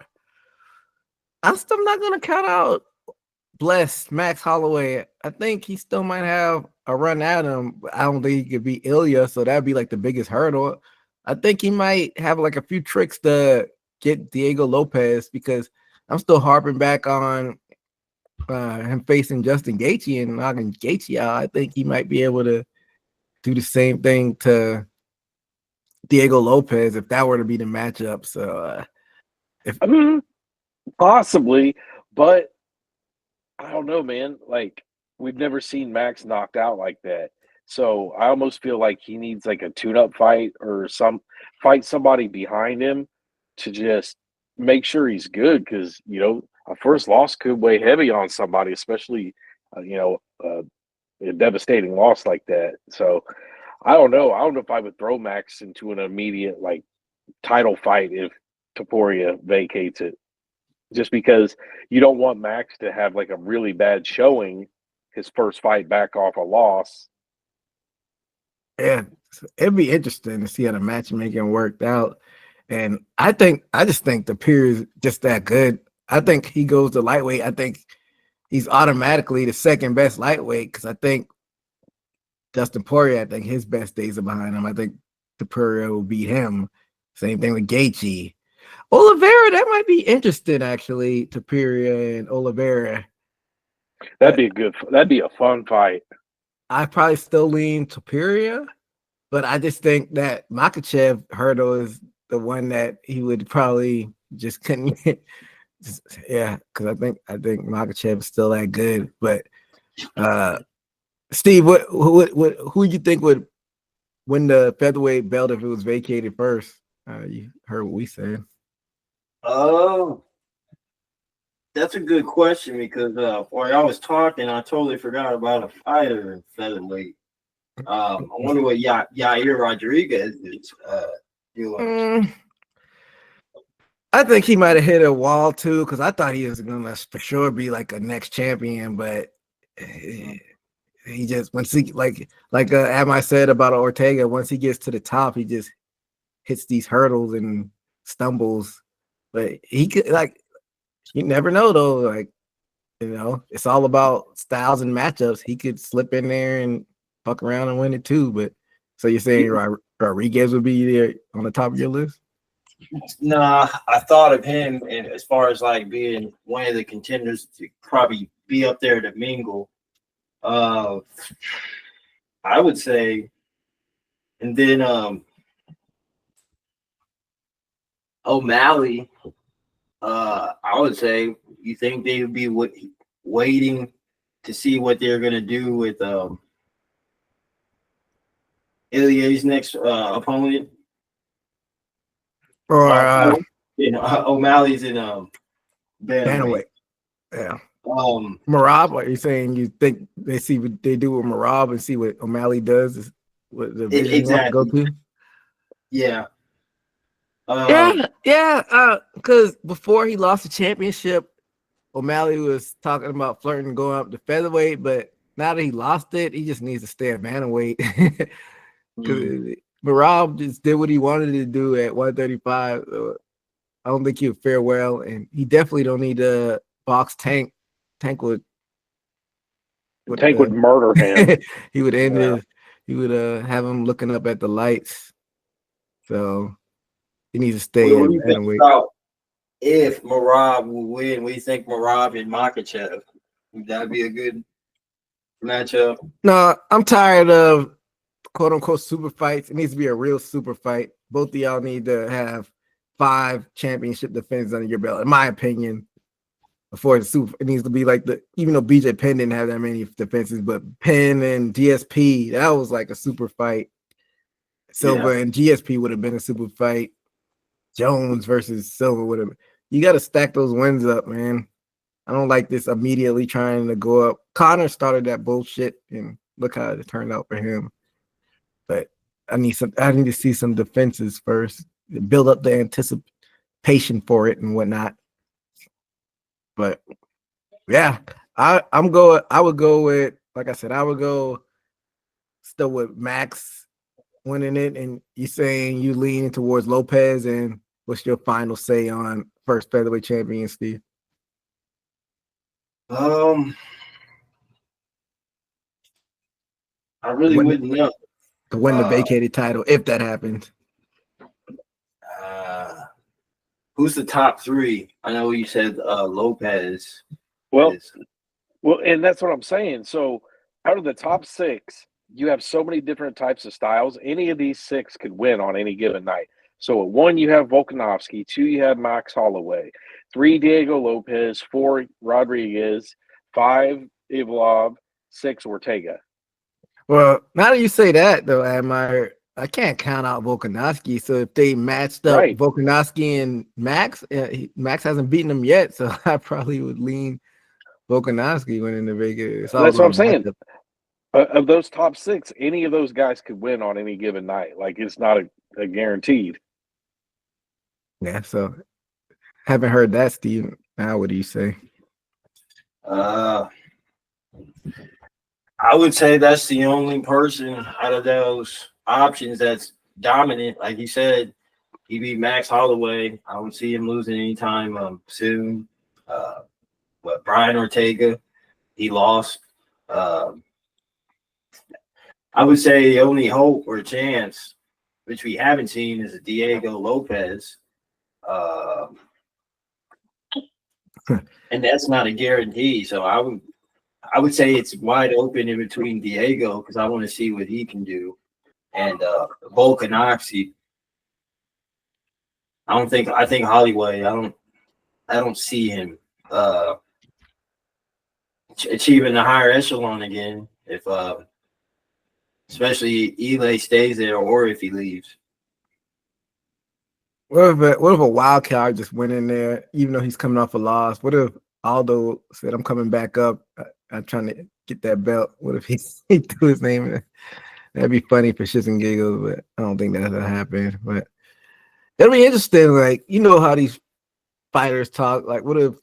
I'm still not gonna count out Max Holloway. I think he still might have a run at him. I don't think he could beat Ilya, so that'd be like the biggest hurdle. I think he might have like a few tricks to get Diego Lopez, because I'm still harping back on him facing Justin Gaethje and knocking Gaethje out. I think he might be able to do the same thing to Diego Lopez if that were to be the matchup. So possibly, but I don't know, man. Like, we've never seen Max knocked out like that. So I almost feel like he needs like a tune-up fight or fight somebody behind him to just make sure he's good, because a first loss could weigh heavy on somebody, especially a devastating loss like that. So I don't know. I don't know if I would throw Max into an immediate like title fight if Topuria vacates it, just because you don't want Max to have like a really bad showing his first fight back off a loss. Yeah, it'd be interesting to see how the matchmaking worked out. And I just think the period is just that good. I think he goes to lightweight. I think he's automatically the second best lightweight, because I think Dustin Poirier, I think his best days are behind him. I think Topuria will beat him. Same thing with Gaethje. Oliveira, that might be interesting, actually. Topuria and Oliveira. That'd be a fun fight. I probably still lean Topuria, but I just think that Makhachev hurdle is the one that he would probably just couldn't get. Yeah, because I think Makhachev is still that good. But Steve, who do you think would win the featherweight belt if it was vacated first? You heard what we said. Oh, that's a good question because while I was talking, I totally forgot about a fighter in featherweight. I wonder what Yair Rodriguez is doing. I think he might have hit a wall too, because I thought he was gonna for sure be like a next champion, but he just once he like Am I said about Ortega, once he gets to the top, he just hits these hurdles and stumbles. But he could you never know though. Like, it's all about styles and matchups. He could slip in there and fuck around and win it too. But so you're saying Rodriguez would be there on the top of your list? Nah, I thought of him and as far as like being one of the contenders to probably be up there to mingle. I would say, and then O'Malley. I would say, you think they would be waiting to see what they're gonna do with Ilya's next opponent? Or O'Malley's in bantamweight. Yeah. Marab, what are you saying? You think they see what they do with Marab and see what O'Malley does? Is what the vision exactly. Go to? Yeah. Because before he lost the championship, O'Malley was talking about flirting going up to featherweight, but now that he lost it, he just needs to stay at bantamweight. Because Marab just did what he wanted to do at 135. I don't think he would fare well, and he definitely don't need to box Tank. Tank would murder him. He would end his. He would have him looking up at the lights. So he needs to stay what at do you think about if Marab will win? What do you think Marab and Makhachev? Would that be a good matchup? No, I'm tired of quote unquote super fights. It needs to be a real super fight. Both of y'all need to have 5 championship defenses under your belt, in my opinion. Before the super, it needs to be like even though BJ Penn didn't have that many defenses, but Penn and GSP, that was like a super fight. Silva and GSP would have been a super fight. Jones versus Silva would have. You got to stack those wins up, man. I don't like this immediately trying to go up. Connor started that bullshit, and look how it turned out for him. But I need to see some defenses first, build up the anticipation for it and whatnot. But yeah, I would go with, like I said, I would go still with Max winning it, and you saying you lean towards Lopez, and what's your final say on first featherweight champion, Steve? I really wouldn't know. To win the vacated title, if that happens. Who's the top 3? I know you said Lopez. Well, and that's what I'm saying. So out of the top 6, you have so many different types of styles. Any of these 6 could win on any given night. So at 1, you have Volkanovski. 2, you have Max Holloway. 3, Diego Lopez. 4, Rodriguez. 5, Ivlov. 6, Ortega. Well, now that you say that, though, I can't count out Volkanovski. So if they matched up Volkanovski and Max, Max hasn't beaten him yet. So I probably would lean Volkanovski winning the Vegas. That's what I'm saying. Of those top 6, any of those guys could win on any given night. Like, it's not a guaranteed. Yeah, so haven't heard that, Steve. Now, what do you say? I would say that's the only person out of those options that's dominant. Like you said, he beat Max Holloway. I don't see him losing anytime soon. Brian Ortega, he lost. I would say the only hope or chance, which we haven't seen, is Diego Lopez. And that's not a guarantee. So I would say it's wide open in between Diego, because I want to see what he can do, and Volkanovski. I think Holloway. I don't see him achieving the higher echelon again if especially Eli stays there or if he leaves. what if a wild card just went in there, even though he's coming off a loss? What if Aldo said, "I'm coming back up. I'm trying to get that belt." What if he threw his name in? That'd be funny for shits and giggles, but I don't think that'll happen. But it'll be interesting. Like, you know how these fighters talk. Like, what if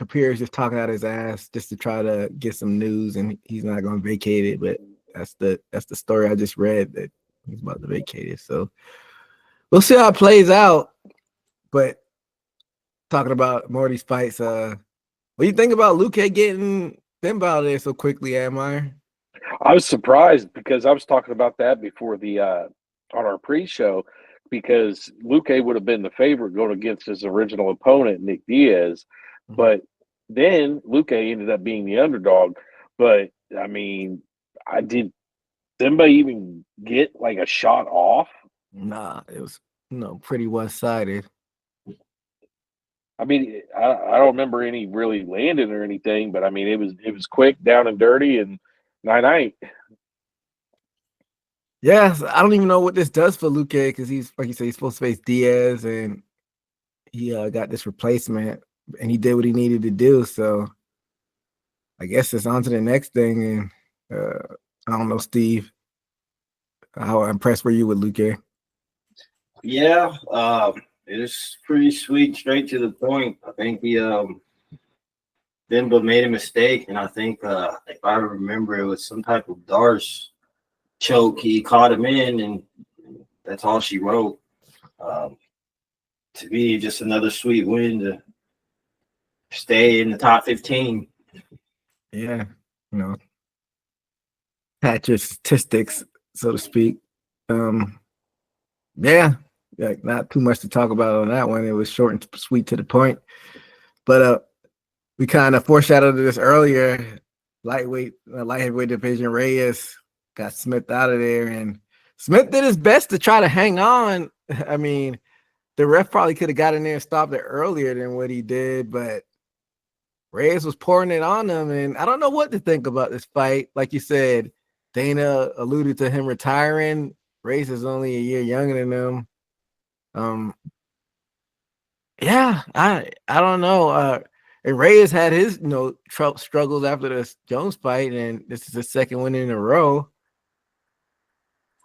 Kapir is just talking out his ass just to try to get some news, and he's not going to vacate it? But that's the story I just read, that he's about to vacate it. So we'll see how it plays out. But talking about more of these fights, what do you think about Luke getting them out of there so quickly, Admire? I was surprised because I was talking about that before the on our pre-show, because Luque would have been the favorite going against his original opponent, Nick Diaz, but then Luque ended up being the underdog. But I mean, I did anybody even get like a shot off? Nah, it was pretty one-sided. I mean, I don't remember any really landing or anything, but I mean, it was quick, down and dirty, and night. Yes, I don't even know what this does for Luque, because he's, like you said, he's supposed to face Diaz, and he got this replacement, and he did what he needed to do. So I guess it's on to the next thing. And I don't know, Steve, how impressed were you with Luque? Yeah, it was pretty sweet, straight to the point. I think he Bimba made a mistake, and I think if I remember, it was some type of Darce choke. He caught him in, and that's all she wrote. To me, just another sweet win to stay in the top 15. Yeah, pat your statistics, so to speak. Yeah, like not too much to talk about on that one. It was short and sweet to the point. But we kind of foreshadowed this earlier. Light heavyweight division, Reyes got Smith out of there, and Smith did his best to try to hang on. I mean, the ref probably could have got in there and stopped it earlier than what he did, but Reyes was pouring it on him, and I don't know what to think about this fight. Like you said, Dana alluded to him retiring. Reyes is only a year younger than him. Yeah, I don't know. And Reyes had his struggles after the Jones fight, and this is his second win in a row.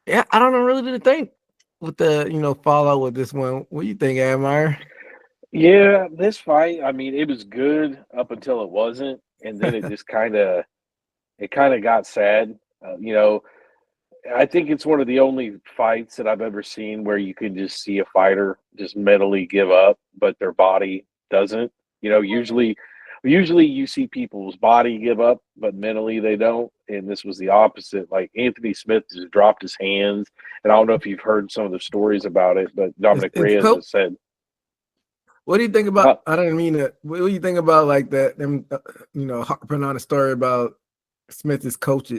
Yeah, I don't know really to think with the fallout with this one. What do you think, Admire? Yeah, this fight, I mean, it was good up until it wasn't, and then it just kind of got sad. I think it's one of the only fights that I've ever seen where you can just see a fighter just mentally give up, but their body doesn't. Usually you see people's body give up, but mentally they don't. And this was the opposite. Like Anthony Smith just dropped his hands, and I don't know if you've heard some of the stories about it, but Dominic It's Reyes has said, What do you think about? I don't mean to. What do you think about like that? Them, harping on a story about Smith's coach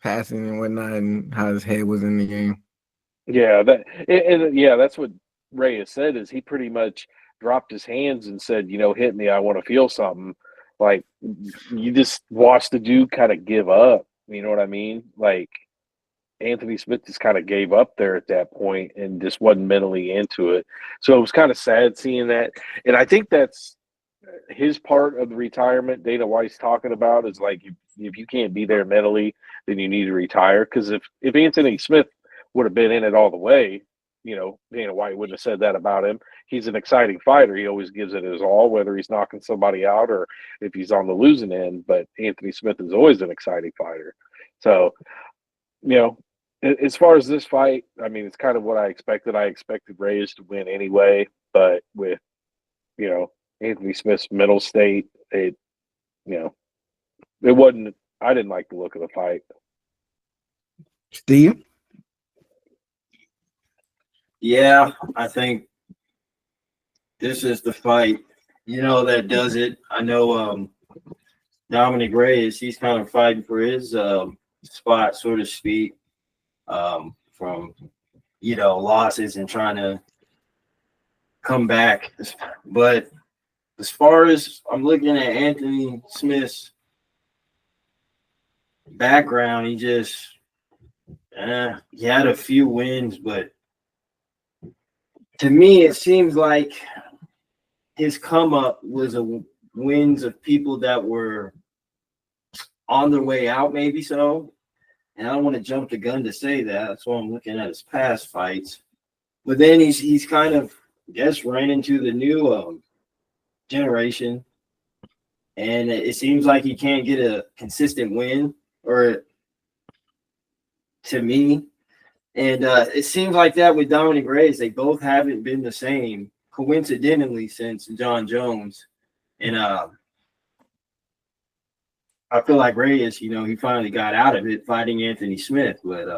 passing and whatnot, and how his head was in the game. Yeah, that's what Reyes said. Is he pretty much dropped his hands and said, hit me, I want to feel something. Like you just watched the dude kind of give up. You know what I mean? Like Anthony Smith just kind of gave up there at that point and just wasn't mentally into it. So it was kind of sad seeing that. And I think that's his part of the retirement Dana White's talking about, is like if you can't be there mentally, then you need to retire. Because if Anthony Smith would have been in it all the way, Dana White wouldn't have said that about him. He's an exciting fighter. He always gives it his all, whether he's knocking somebody out or if he's on the losing end. But Anthony Smith is always an exciting fighter. So, as far as this fight, I mean, it's kind of what I expected. I expected Reyes to win anyway, but with, Anthony Smith's mental state, it wasn't. I didn't like the look of the fight. Steve? Yeah, I think this is the fight, that does it. I know Dominic Reyes, he's kind of fighting for his spot, so to speak, from, losses and trying to come back. But as far as I'm looking at Anthony Smith's background, he just he had a few wins, but To me, it seems like his come up was wins of people that were on their way out, maybe so. And I don't want to jump the gun to say that. That's why I'm looking at his past fights. But then he's kind of, I guess, ran into the new generation. And it seems like he can't get a consistent win, or to me. And it seems like that with Dominic Reyes. They both haven't been the same, coincidentally, since John Jones. And I feel like Reyes, he finally got out of it fighting Anthony Smith. But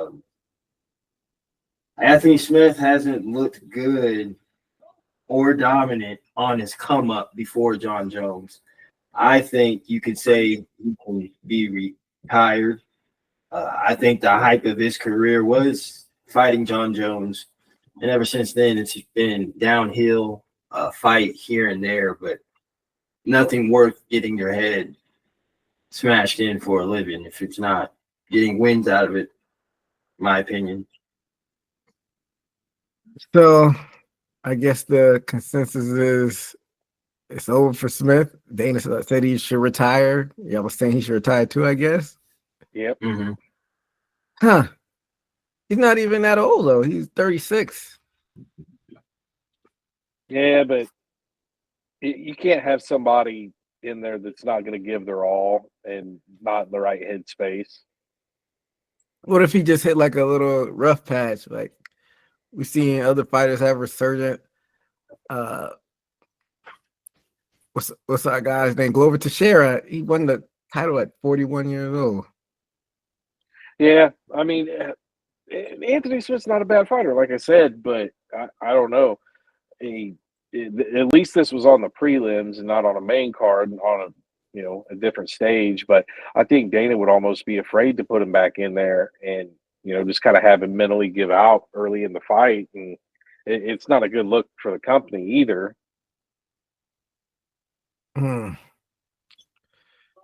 Anthony Smith hasn't looked good or dominant on his come up before John Jones. I think you could say he can be retired. I think the hype of his career was fighting John Jones. And ever since then, it's been downhill, fight here and there, but nothing worth getting your head smashed in for a living if it's not getting wins out of it, in my opinion. So I guess the consensus is it's over for Smith. Dana said he should retire. Y'all was saying he should retire too, I guess. Yep. Mm-hmm. Huh. He's not even that old, though. He's 36. Yeah, but you can't have somebody in there that's not going to give their all and not in the right headspace. What if he just hit like a little rough patch? Like we've seen other fighters have resurgent. What's our guy's name? Glover Teixeira. He won the title at 41 years old. Yeah, I mean, Anthony Smith's not a bad fighter, like I said, but I don't know. At least this was on the prelims and not on a main card on a different stage. But I think Dana would almost be afraid to put him back in there and just kind of have him mentally give out early in the fight, and it's not a good look for the company either.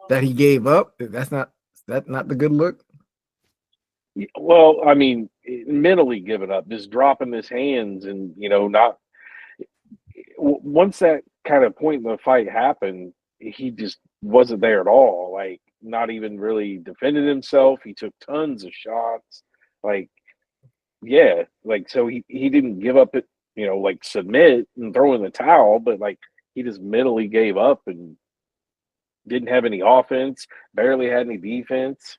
That he gave up. That's not the good look. Well, I mean, mentally giving up, just dropping his hands, and not. Once that kind of point in the fight happened, he just wasn't there at all. Like, not even really defended himself. He took tons of shots. Like, yeah, like, so he didn't give up it, like submit and throw in the towel, but like he just mentally gave up and didn't have any offense, barely had any defense.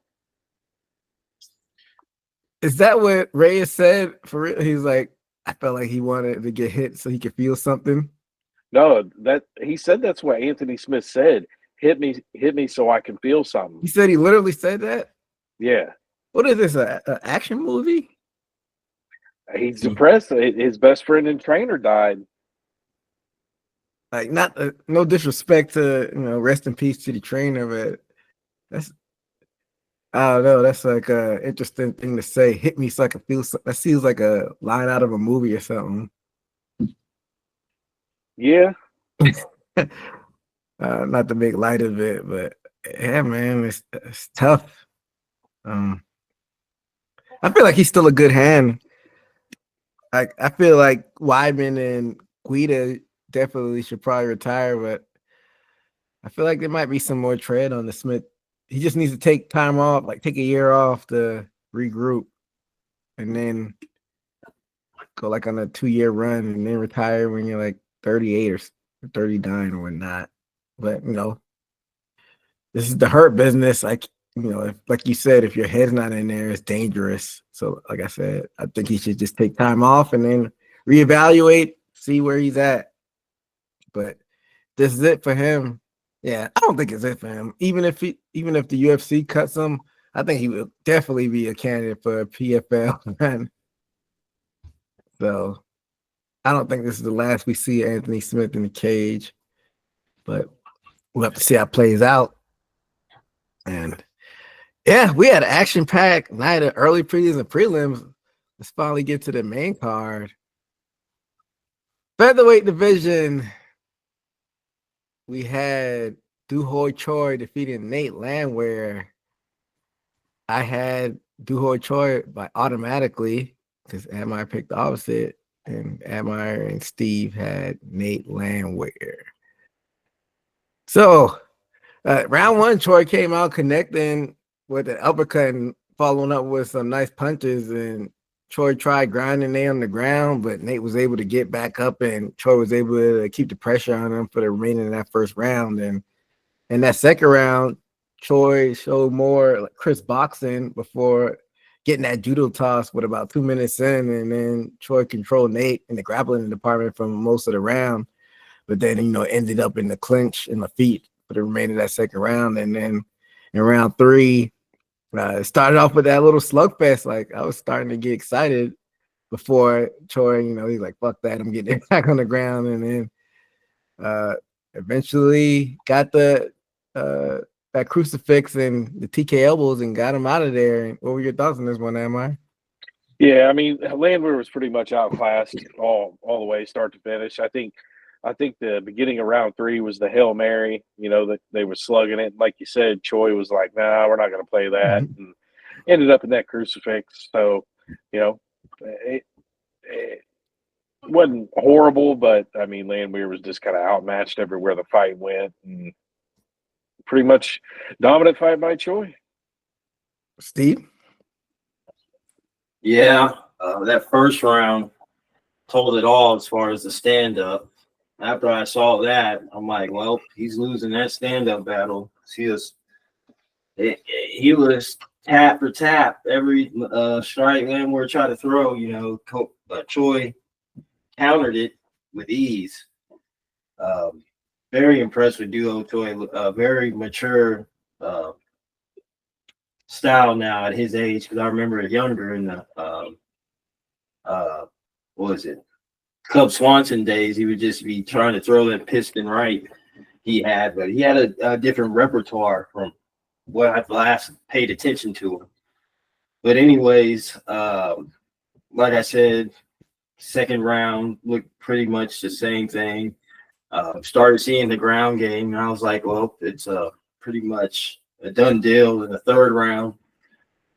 Is that what Reyes said? For real? He's like, I felt like he wanted to get hit so he could feel something. No, that he said that's what Anthony Smith said. Hit me so I can feel something. He said he literally said that? Yeah. What is this, an action movie? He's depressed. His best friend and trainer died. Like, not no disrespect to, rest in peace to the trainer, but that's, I don't know. That's like a interesting thing to say. Hit me so I can feel something. That seems like a line out of a movie or something. Yeah. Not to make light of it, but yeah, man, it's tough. I feel like he's still a good hand. I feel like Weidman and Guida definitely should probably retire, but I feel like there might be some more tread on the Smith. He just needs to take time off, like take a year off to regroup, and then go like on a 2-year run, and then retire when you're like 38 or 39 or whatnot. But this is the hurt business. Like like you said, if your head's not in there, it's dangerous. So, like I said, I think he should just take time off and then reevaluate, see where he's at. But this is it for him. Yeah, I don't think it's it for him. Even if the UFC cuts him, I think he will definitely be a candidate for a PFL run. So I don't think this is the last we see Anthony Smith in the cage, but we'll have to see how it plays out. And yeah, we had an action-packed night of early previews and prelims. Let's finally get to the main card. Featherweight division. We had Doo Ho Choi defeating Nate Landwehr. I had Doo Ho Choi by automatically because I picked the opposite. and Admire and Steve had Nate Landwehr. So round one, Troy came out connecting with an uppercut and following up with some nice punches, and Troy tried grinding Nate on the ground, but Nate was able to get back up, and Troy was able to keep the pressure on him for the remaining of that first round. And in that second round, Troy showed more like Chris boxing before getting that judo toss with about 2 minutes in, and then Troy controlled Nate in the grappling department for most of the round, but then ended up in the clinch in the feet for the remainder of that second round. And then in round three, it started off with that little slugfest. Like, I was starting to get excited before Troy, he's like, fuck that, I'm getting back on the ground. And then eventually got the that crucifix and the TK elbows and got him out of there. And what were your thoughts on this one, Amar? Yeah, I mean, Landwehr was pretty much outclassed all the way, start to finish. I think the beginning of round three was the Hail Mary, that they were slugging it. Like you said, Choi was like, nah, we're not going to play that. And ended up in that crucifix. So, it wasn't horrible, but I mean, Landwehr was just kind of outmatched everywhere the fight went. And pretty much dominant fight by Choi. Steve? Yeah, that first round told it all as far as the stand-up. After I saw that, I'm like, well, he's losing that stand-up battle. He was tap for tap. Every strike Landwehr tried to throw, Choi countered it with ease. Very impressed with Duo Choi. Very mature style now at his age, because I remember younger in the what was it, Cub Swanson days, he would just be trying to throw that piston right he had, but he had a different repertoire from what I've last paid attention to him. But anyways, like I said, second round looked pretty much the same thing. Started seeing the ground game, and I was like, well, it's pretty much a done deal in the third round.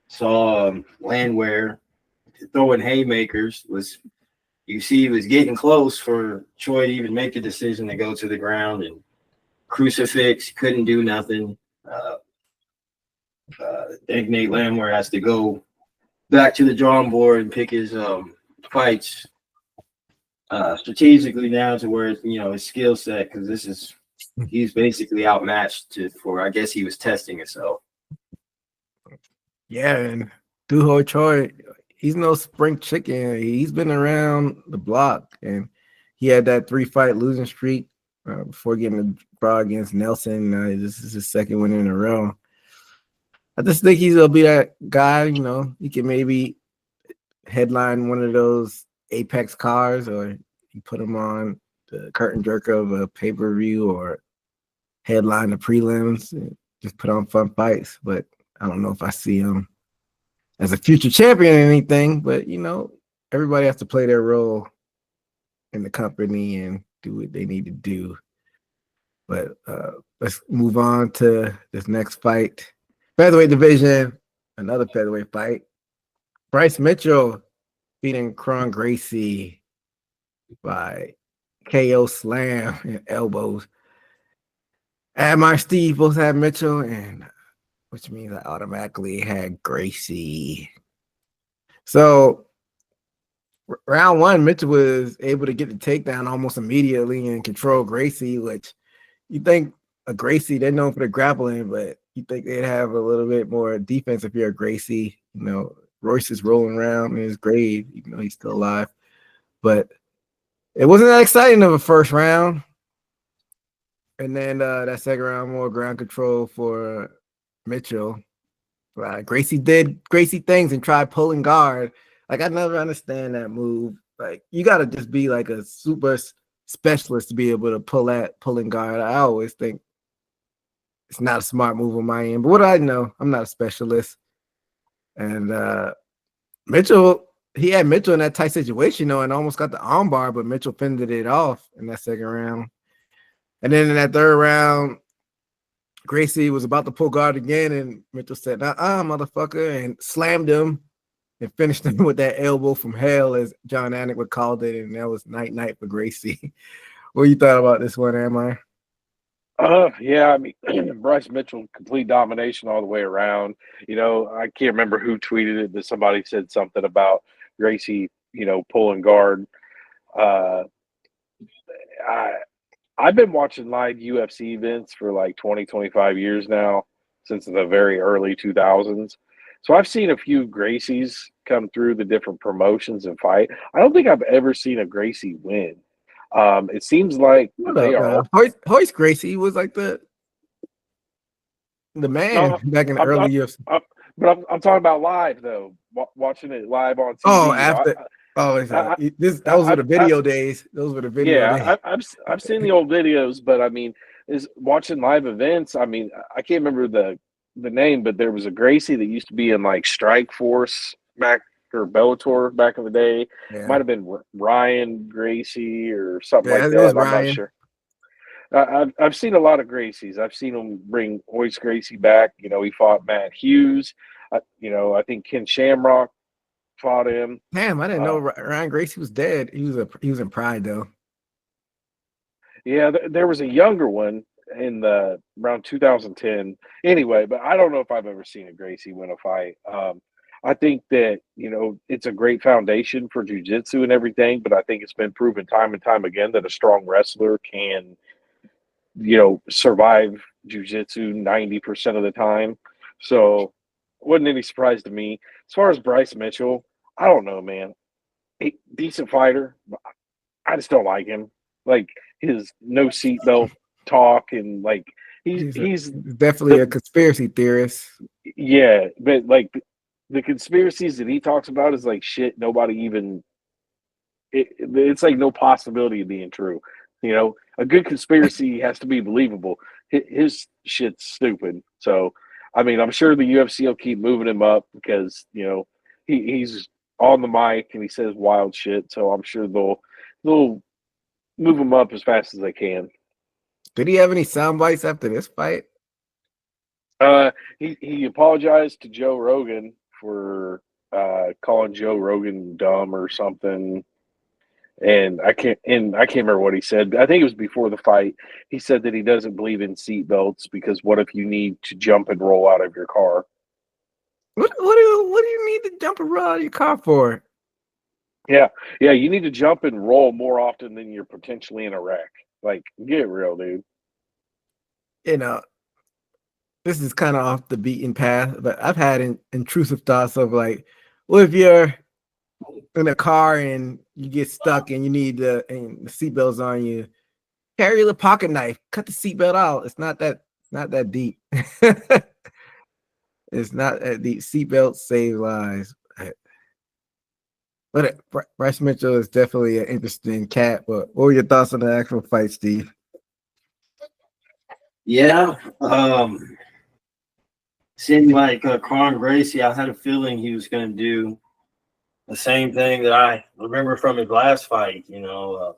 Saw Landwehr throwing haymakers. He was getting close for Choi to even make the decision to go to the ground, and crucifix, couldn't do nothing. Nate Landwehr has to go back to the drawing board and pick his fights strategically now to where his skill set, because he's basically outmatched for, I guess he was testing himself. Yeah, and Duho Choi, he's no spring chicken. He's been around the block, and he had that 3-fight losing streak before getting the draw against Nelson. This is his second win in a row. I just think he's gonna be that guy. He can maybe headline one of those Apex cars, or you put him on the curtain jerk of a pay-per-view, or headline the prelims and just put on fun fights. But I don't know if I see him as a future champion or anything, but everybody has to play their role in the company and do what they need to do. But let's move on to this next fight. Featherweight division, another featherweight fight. Bryce Mitchell beating Kron Gracie by KO slam and elbows. Admire Steve both had Mitchell, and which means I automatically had Gracie. So round one, Mitchell was able to get the takedown almost immediately and control Gracie, which you think a Gracie, they're known for the grappling, but you think they'd have a little bit more defense if you're a Gracie. Royce is rolling around in his grave, even though he's still alive. But it wasn't that exciting of a first round. And then that second round, more ground control for Mitchell. Gracie did Gracie things and tried pulling guard. Like, I never understand that move. Like, you got to just be like a super specialist to be able to pull that pulling guard. I always think it's not a smart move on my end. But what do I know? I'm not a specialist. And Mitchell, he had Mitchell in that tight situation, and almost got the armbar, but Mitchell fended it off in that second round. And then in that third round, Gracie was about to pull guard again, and Mitchell said, motherfucker, and slammed him and finished him with that elbow from hell, as John Anik would call it, and that was night for Gracie. What you thought about this one, am I? Yeah, I mean, Bryce Mitchell, complete domination all the way around. I can't remember who tweeted it, but somebody said something about Gracie, pulling guard. Uh, I, I've been watching live UFC events for like 20, 25 years now, since the very early 2000s. So I've seen a few Gracies come through the different promotions and fight. I don't think I've ever seen a Gracie win. It seems like What they up, are man? all. Hoist Gracie was like the man No, back in the I'm, early I'm, UFC. but I'm talking about live though, watching it live on Oh, TV. after I, those were I, the I, video days. Those were the video days. yeah, I've seen the old videos, but I mean, is watching live events. I mean, I can't remember the name, but there was a Gracie that used to be in like Strike Force back or Bellator back in the day. Might Yeah, have been Ryan Gracie or something like yeah, it was that. I'm not Ryan. sure. I've seen a lot of Gracies. I've seen him bring Hoist Gracie back. He fought Matt Hughes. I think Ken Shamrock fought him. Damn, I didn't know Ryan Gracie was dead. He was in Pride though. Yeah, there was a younger one in the around 2010. Anyway, but I don't know if I've ever seen a Gracie win a fight. I think that it's a great foundation for jujitsu and everything, but I think it's been proven time and time again that a strong wrestler can survive jujitsu 90% of the time. So, wasn't any surprise to me. As far as Bryce Mitchell, I don't know, man. Decent fighter. I just don't like him. Like his no seatbelt talk and like he's Definitely a the conspiracy theorist. yeah, but like the conspiracies that he talks about is like shit. Nobody even it's like no possibility of being true. A good conspiracy has to be believable. His shit's stupid. So, I mean, I'm sure the UFC will keep moving him up because he's on the mic and he says wild shit. So I'm sure they'll move him up as fast as they can. Did he have any sound bites after this fight? He apologized to Joe Rogan for calling Joe Rogan dumb or something. And I can't remember what he said. I think it was before the fight. He said that he doesn't believe in seatbelts because what if you need to jump and roll out of your car? What do you need to jump around your car for? Yeah, you need to jump and roll more often than you're potentially in a wreck. Like, get real, dude. You know, this is kind of off the beaten path, but I've had intrusive thoughts of like, what if you're in a car and you get stuck and you need and the seatbelt's on you? Carry the pocket knife, cut the seatbelt out. It's not that deep. It's not that deep. Seatbelts save lives. But Bryce Mitchell is definitely an interesting cat. But what were your thoughts on the actual fight, Steve? Yeah, seemed like Kron Gracie, I had a feeling he was going to do the same thing that I remember from his last fight. He's going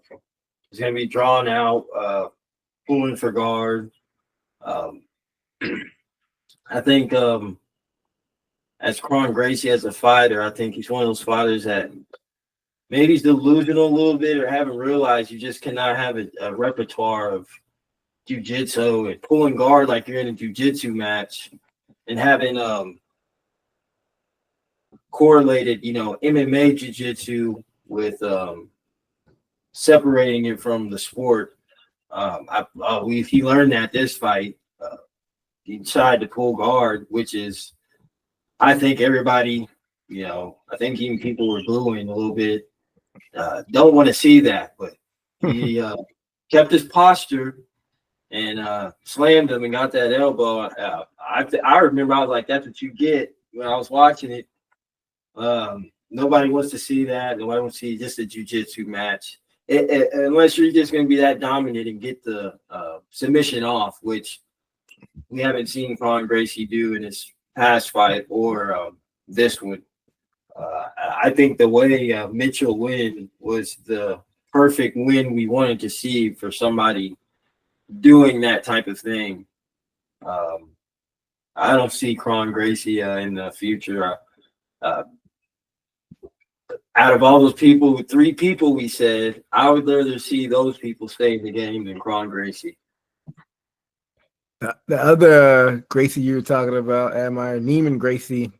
to be drawn out, pulling for guard. I think as Kron Gracie as a fighter, I think he's one of those fighters that maybe he's delusional a little bit or haven't realized you just cannot have a repertoire of jiu-jitsu and pulling guard like you're in a jiu-jitsu match and having correlated, MMA jiu-jitsu with separating it from the sport. He learned that this fight. He decided to pull guard, which is, I think everybody, I think even people were booing a little bit. Don't want to see that, but he kept his posture and slammed him and got that elbow. I remember I was like, that's what you get when I was watching it. Nobody wants to see that. Nobody wants to see just a jiu-jitsu match. Unless you're just going to be that dominant and get the submission off, which we haven't seen Kron Gracie do in his past fight or this one. I think the way Mitchell win was the perfect win we wanted to see for somebody doing that type of thing. I don't see Kron Gracie in the future. out of all those people, 3 people we said, I would rather see those people stay in the game than Kron Gracie. The other Gracie you were talking about, Admire Neiman Gracie.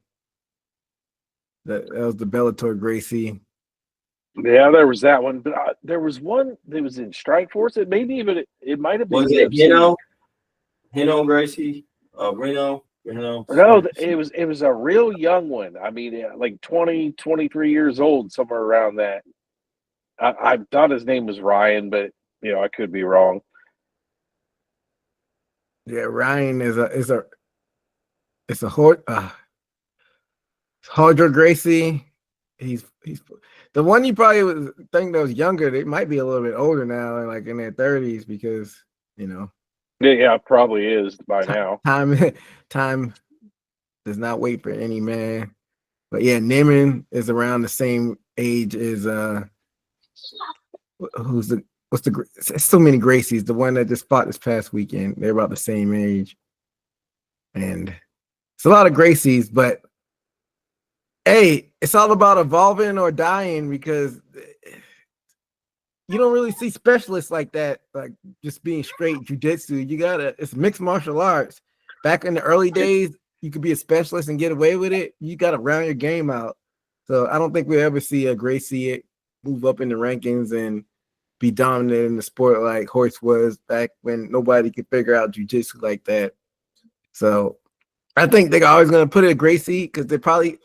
That was the Bellator Gracie. Yeah, there was that one, but there was one that was in Strikeforce. It might have been Was it UFC. Hino Gracie? Reno? No, it was a real young one. I mean, like 20, 23 years old, somewhere around that. I thought his name was Ryan, but I could be wrong. Yeah, Ryan is a Hodger Gracie. He's the one you probably would think that was younger. They might be a little bit older now, like in their 30s, because Yeah, it probably is by now. Time does not wait for any man. But yeah, Neiman is around the same age as it's so many Gracies. The one that just fought this past weekend, they're about the same age. And it's a lot of Gracies, but hey, it's all about evolving or dying, because you don't really see specialists like that, like just being straight jiu-jitsu. It's mixed martial arts. Back in the early days, you could be a specialist and get away with it. You got to round your game out. So I don't think we'll ever see a Gracie move up in the rankings and be dominant in the sport like Hoist was back when nobody could figure out jiu-jitsu like that. So I think they're always going to put it at Gracie, because they probably,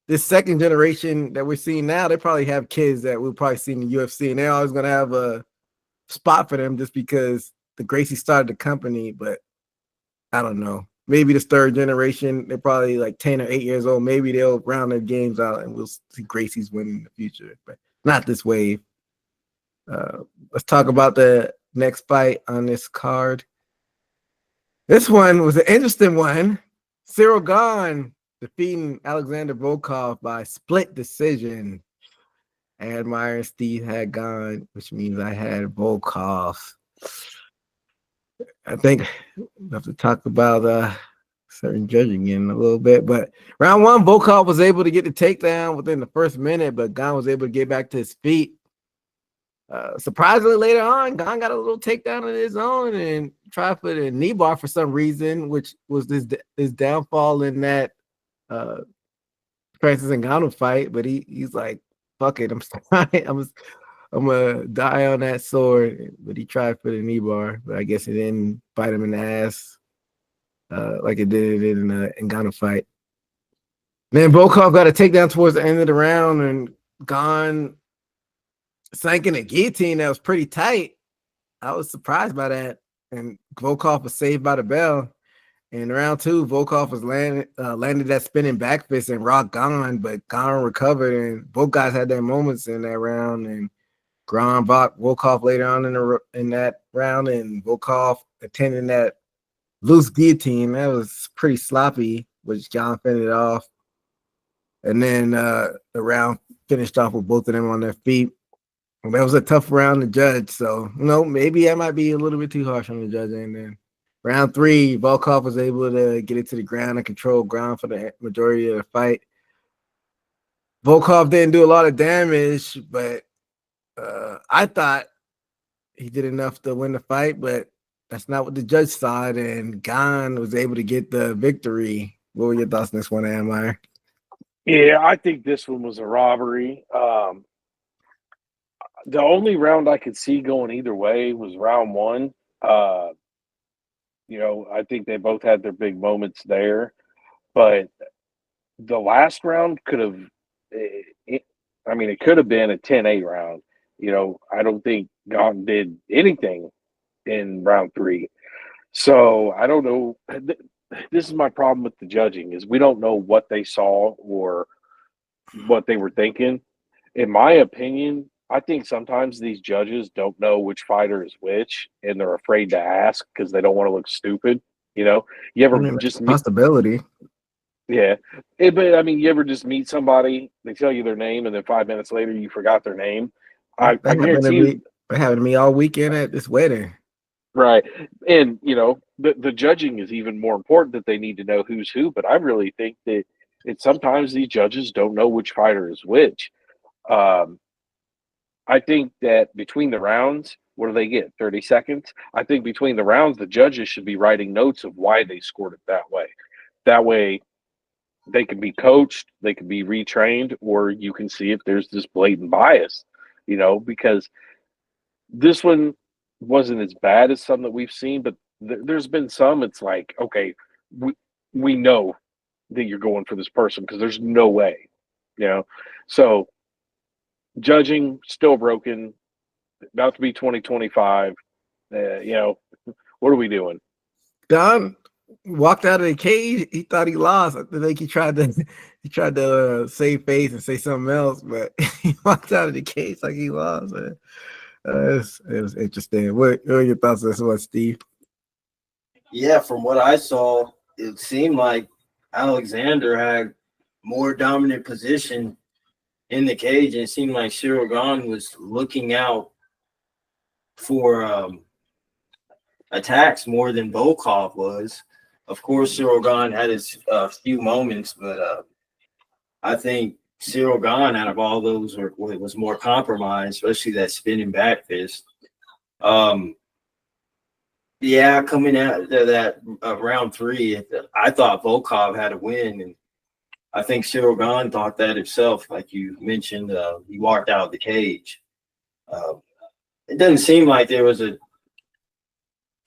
this second generation that we're seeing now, they probably have kids that we'll probably see in the UFC, and they're always going to have a spot for them just because the Gracie started the company. But I don't know. Maybe this third generation, they're probably like 10 or 8 years old. Maybe they'll round their games out and we'll see Gracie's win in the future, but not this wave. Let's talk about the next fight on this card. This one was an interesting one. Cyril Gahn defeating Alexander Volkov by split decision. I had Meyer and Steve had Gahn, which means I had Volkov. I think we'll have to talk about certain judging in a little bit. But round one, Volkov was able to get the takedown within the first minute, but Gahn was able to get back to his feet. Surprisingly, later on, Gahn got a little takedown of his own and tried for the knee bar for some reason, which was his downfall in that Francis Ngannou fight. But he's like, fuck it, I'm gonna die on that sword. But he tried for the knee bar, but I guess it didn't bite him in the ass like it did in the Ngannou fight. Then Volkov got a takedown towards the end of the round, and Gahn sank in a guillotine that was pretty tight. I was surprised by that. And Volkov was saved by the bell. In round two, Volkov was landed that spinning back fist and rocked Gahn, but Gahn recovered, and both guys had their moments in that round. And Gahn bought Volkov later on in that round, and Volkov attending that loose guillotine. That was pretty sloppy, which Gahn fended off. And then the round finished off with both of them on their feet. That was a tough round to judge, so maybe I might be a little bit too harsh on the judging. And then round three, Volkov was able to get it to the ground and control ground for the majority of the fight. Volkov didn't do a lot of damage, but I thought he did enough to win the fight, but that's not what the judge saw, and Gahn was able to get the victory. What were your thoughts on this one, Amir? Yeah, I think this one was a robbery. The only round I could see going either way was round one. I think they both had their big moments there, but the last round could have, it could have been a 10-8 round. I don't think Gahn did anything in round three. So I don't know. This is my problem with the judging, is we don't know what they saw or what they were thinking. In my opinion, I think sometimes these judges don't know which fighter is which, and they're afraid to ask because they don't want to look stupid. You ever just possibility? Yeah, but you ever just meet somebody, they tell you their name, and then 5 minutes later you forgot their name? I guarantee you, it happened to me all weekend at this wedding. Right, and the judging is even more important, that they need to know who's who. But I really think that sometimes these judges don't know which fighter is which. I think that between the rounds, what do they get? 30 seconds? I think between the rounds, the judges should be writing notes of why they scored it that way. That way, they can be coached, they can be retrained, or you can see if there's this blatant bias, because this one wasn't as bad as some that we've seen, but there's been some. It's like, okay, we know that you're going for this person because there's no way, So judging still broken, about to be 2025. What are we doing? Don walked out of the cage. He thought he lost. I think he tried to save face and say something else, but he walked out of the cage like he lost. It was interesting. What are your thoughts on this one, Steve? Yeah, from what I saw, it seemed like Alexander had more dominant position in the cage, and it seemed like Cyril Gahn was looking out for attacks more than Volkov was. Of course, Cyril Gahn had his few moments, but I think Cyril Gahn, out of all those, was more compromised, especially that spinning back fist. Yeah, coming out of that round 3, I thought Volkov had a win, and I think Cyril Gahn thought that himself. Like you mentioned, he walked out of the cage. It doesn't seem like there was a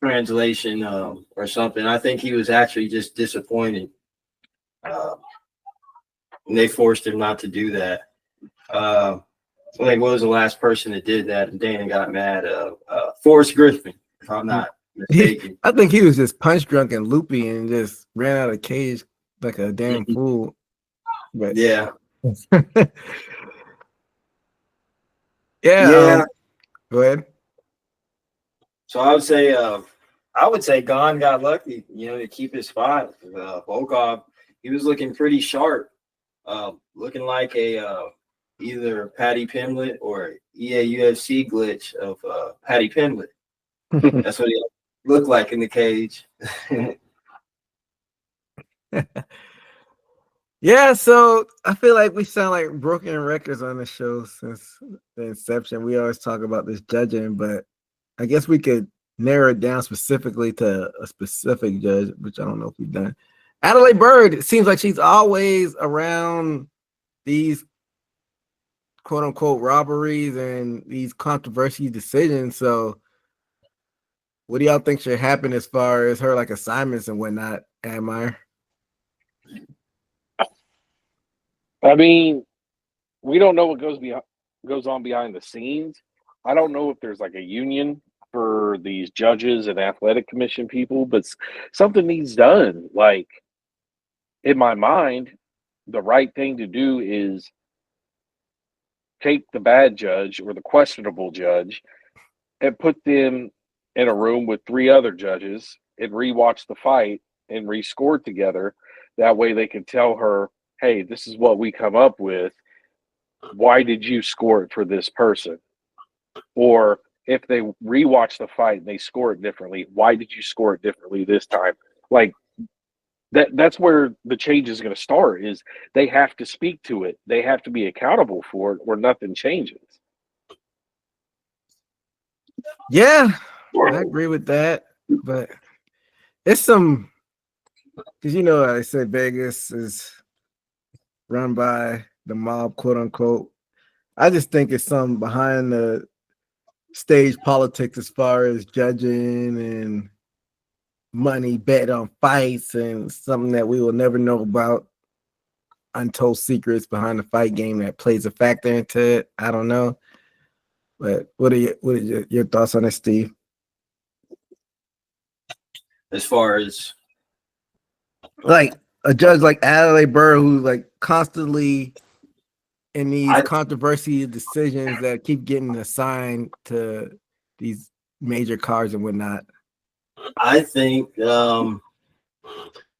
translation or something. I think he was actually just disappointed. And they forced him not to do that. What was the last person that did that? And Dana got mad. Forrest Griffin, if I'm not mistaken. I think he was just punch drunk and loopy and just ran out of the cage like a damn fool. But yeah. Yeah. Go ahead. So I would say Gahn got lucky, to keep his spot. Volkov, he was looking pretty sharp, looking like a either Paddy Pimblett or UFC glitch of Paddy Pimblett. That's what he looked like in the cage. Yeah, so I feel like we sound like broken records on the show since the inception. We always talk about this judging, but I guess we could narrow it down specifically to a specific judge, which I don't know if we've done. Adelaide Byrd, it seems like she's always around these quote unquote robberies and these controversial decisions. So what do y'all think should happen as far as her like assignments and whatnot, Admire? I mean, we don't know what goes on behind the scenes. I don't know if there's like a union for these judges and athletic commission people, but something needs done. Like, in my mind, the right thing to do is take the bad judge or the questionable judge and put them in a room with 3 other judges and rewatch the fight and rescore it together. That way they can tell her, hey, this is what we come up with. Why did you score it for this person? Or if they rewatch the fight and they score it differently, why did you score it differently this time? Like that's where the change is going to start, is they have to speak to it. They have to be accountable for it or nothing changes. Yeah, I agree with that. But it's some, because I said Vegas is run by the mob, quote unquote. I just think it's some behind the stage politics as far as judging and money bet on fights and something that we will never know about, untold secrets behind the fight game that plays a factor into it. I don't know. But what are your thoughts on this, Steve? As far as like a judge like Adelaide Byrd, who's like constantly in these controversial decisions that keep getting assigned to these major cards and whatnot. I think,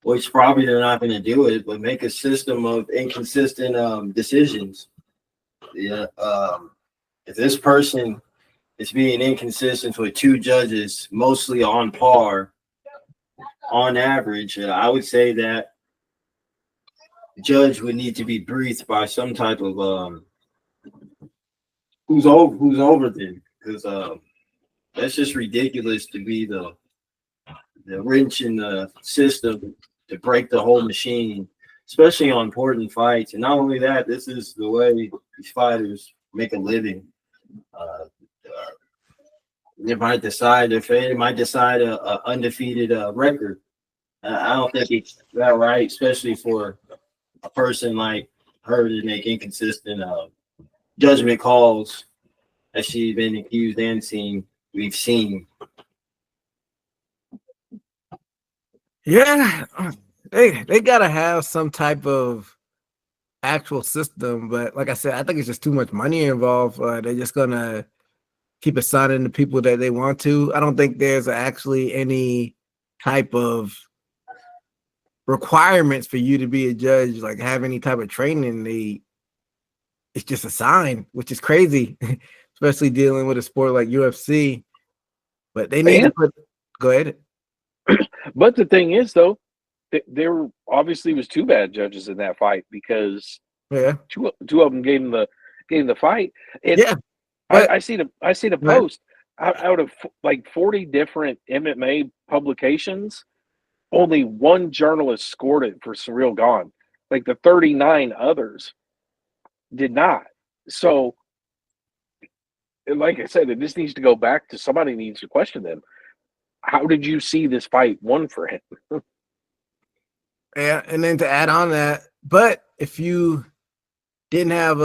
which probably they're not going to do it, but make a system of inconsistent decisions. Yeah. If this person is being inconsistent with 2 judges, mostly on par, on average, I would say that judge would need to be briefed by some type of who's over then? Because that's just ridiculous to be the wrench in the system to break the whole machine, especially on important fights. And not only that, this is the way these fighters make a living. They might decide if they might decide a undefeated record. I don't think it's that right, especially for a person like her to make inconsistent judgment calls as she's been accused and seen. We've seen. Yeah, they gotta have some type of actual system, but like I said, I think it's just too much money involved. They're just gonna keep assigning the people that they want to. I don't think there's actually any type of requirements for you to be a judge, like have any type of training. It's just assigned, which is crazy, especially dealing with a sport like UFC. But they need to put. Go ahead. But the thing is, though, there obviously was two bad judges in that fight because two of them gave him the fight. And yeah, but I seen a post out of like 40 different MMA publications. Only one journalist scored it for Surreal Gone. Like the 39 others did not. So, like I said, it just needs to go back to somebody needs to question them. How did you see this fight won for him? Yeah, and then to add on that, but if you didn't have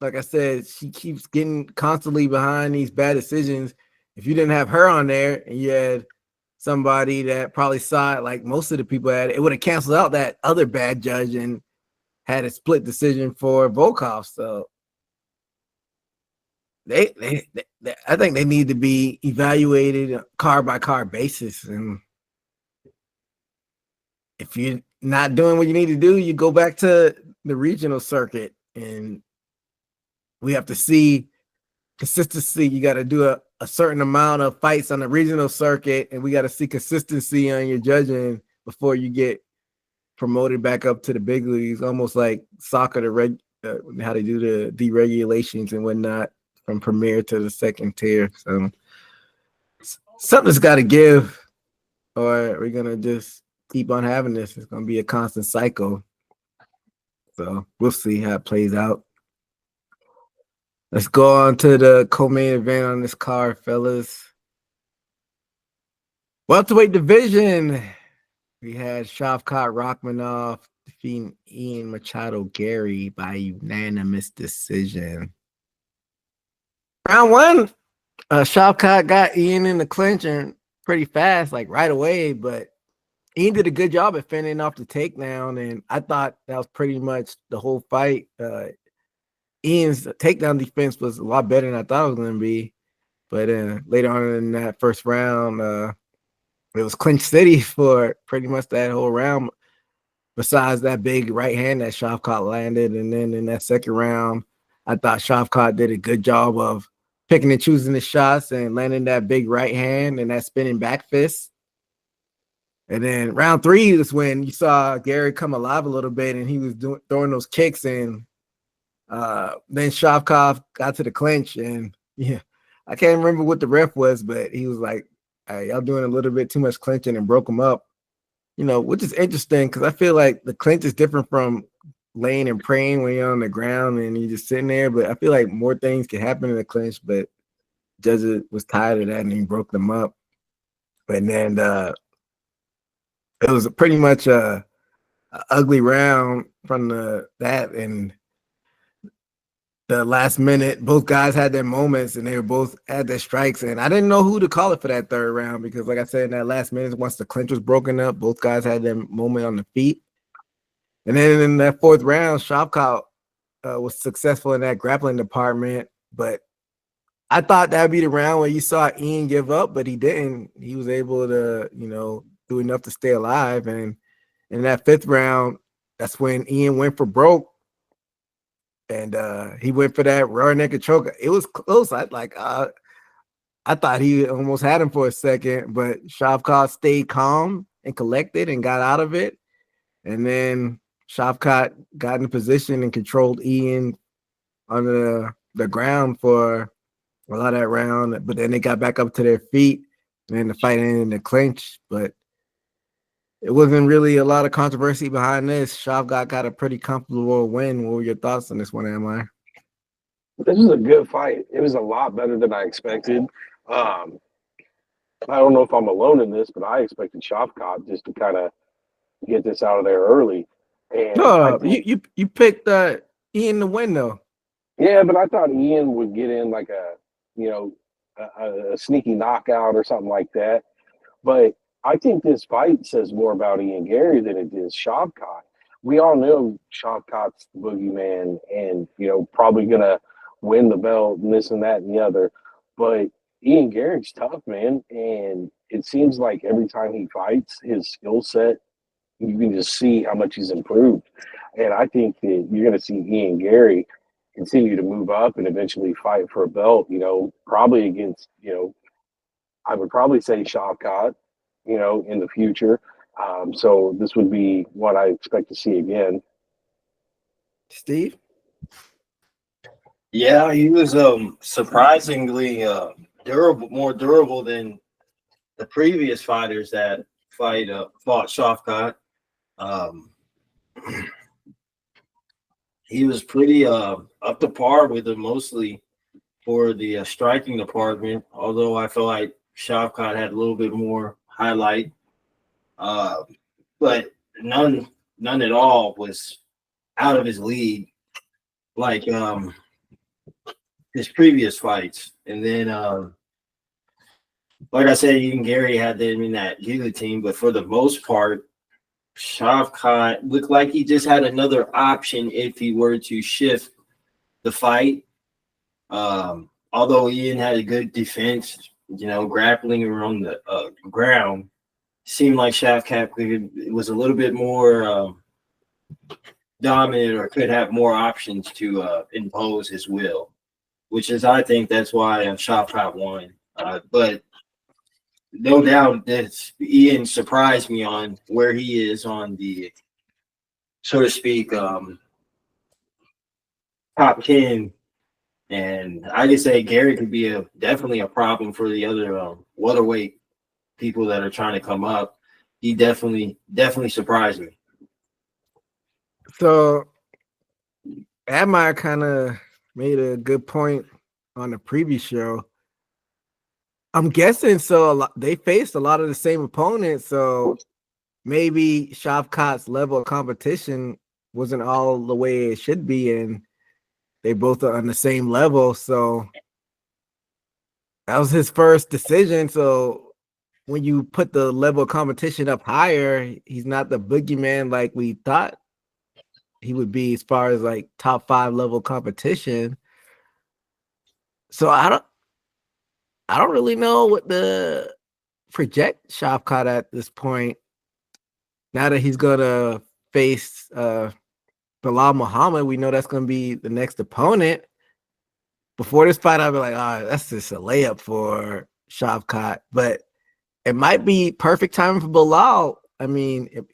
like I said, she keeps getting constantly behind these bad decisions. If you didn't have her on there and you had somebody that probably saw it like most of the people had, it would have canceled out that other bad judge and had a split decision for Volkov. So they I think they need to be evaluated car by car basis. And if you're not doing what you need to do, you go back to the regional circuit, and we have to see consistency. You got to do a certain amount of fights on the regional circuit, and we got to see consistency on your judging before you get promoted back up to the big leagues. Almost like soccer, how they do the deregulations and whatnot from premier to the second tier. So something's got to give, or we're gonna just keep on having this. It's gonna be a constant cycle. So we'll see how it plays out. Let's go on to the co-main event on this card, fellas. Welterweight division. We had Shavkat Rakhmonov defeating Ian Machado Gary by unanimous decision. Round one, Shavkat got Ian in the clinch and pretty fast, like right away, but Ian did a good job at fending off the takedown, and I thought that was pretty much the whole fight. Ian's takedown defense was a lot better than I thought it was going to be, but later on in that first round, it was clinch city for pretty much that whole round, besides that big right hand that Shavkat landed. And then in that second round, I thought Shavkat did a good job of picking and choosing the shots and landing that big right hand and that spinning back fist. And then round three is when you saw Gary come alive a little bit, and he was throwing those kicks, and then Shavkat got to the clinch, and yeah, I can't remember what the ref was, but he was like, hey, y'all doing a little bit too much clinching, and broke him up, which is interesting because I feel like the clinch is different from laying and praying when you're on the ground and you're just sitting there. But I feel like more things can happen in the clinch, but judge was tired of that and he broke them up. And then it was pretty much a ugly round from that, and the last minute, both guys had their moments and they were both had their strikes. And I didn't know who to call it for that third round because, like I said, in that last minute, once the clinch was broken up, both guys had their moment on the feet. And then in that fourth round, Shavkat was successful in that grappling department. But I thought that would be the round where you saw Ian give up, but he didn't. He was able to, do enough to stay alive. And in that fifth round, that's when Ian went for broke. And he went for that rear naked choke. It was close. I thought he almost had him for a second, but Shavkat stayed calm and collected and got out of it. And then Shavkat got in position and controlled Ian on the the ground for a lot of that round, but then they got back up to their feet and then the fight ended in the clinch. But it wasn't really a lot of controversy behind this. Shavkat got a pretty comfortable win. What were your thoughts on this one, Amar? This was a good fight. It was a lot better than I expected. I don't know if I'm alone in this, but I expected Shavkat just to kind of get this out of there early. And I No, think, you picked Ian to win though. yeah, but I thought Ian would get in like you know, a sneaky knockout or something like that. But I think this fight says more about Ian Gary than it does Shavkat. We all know Shavkat's the boogeyman and, probably going to win the belt and this and that and the other. But Ian Gary's tough, man. And it seems like every time he fights, his skill set, you can just see how much he's improved. And I think that you're going to see Ian Gary continue to move up and eventually fight for a belt, probably against, I would probably say Shavkat, in the future. So this would be what I expect to see again. Steve? Yeah, he was surprisingly durable, more durable than the previous fighters that fought Shavkat. He was pretty up to par with him mostly for the striking department, although I feel like Shavkat had a little bit more highlight. But none at all was out of his league like his previous fights. And then like I said, even Gary had them in that guillotine, but for the most part, Shavkat looked like he just had another option if he were to shift the fight. Although Ian had a good defense, grappling around the ground, seemed like Shavkat was a little bit more dominant or could have more options to impose his will, which is, I think that's why Shavkat won. But no doubt that Ian surprised me on where he is on the, so to speak, top 10. And I could say Gary could be definitely a problem for the other welterweight people that are trying to come up. He definitely surprised me. So Admire kind of made a good point on the previous show. I'm guessing they faced a lot of the same opponents, so maybe Shavkat's level of competition wasn't all the way it should be, and they both are on the same level. So that was his first decision. So when you put the level of competition up higher, he's not the boogeyman like we thought he would be as far as like top 5 level competition. So I don't really know what to project Shavkat at this point. Now that he's gonna face Bilal Muhammad, we know that's gonna be the next opponent. Before this fight, I'd be like, oh, that's just a layup for Shavkat. But it might be perfect time for Bilal. I mean,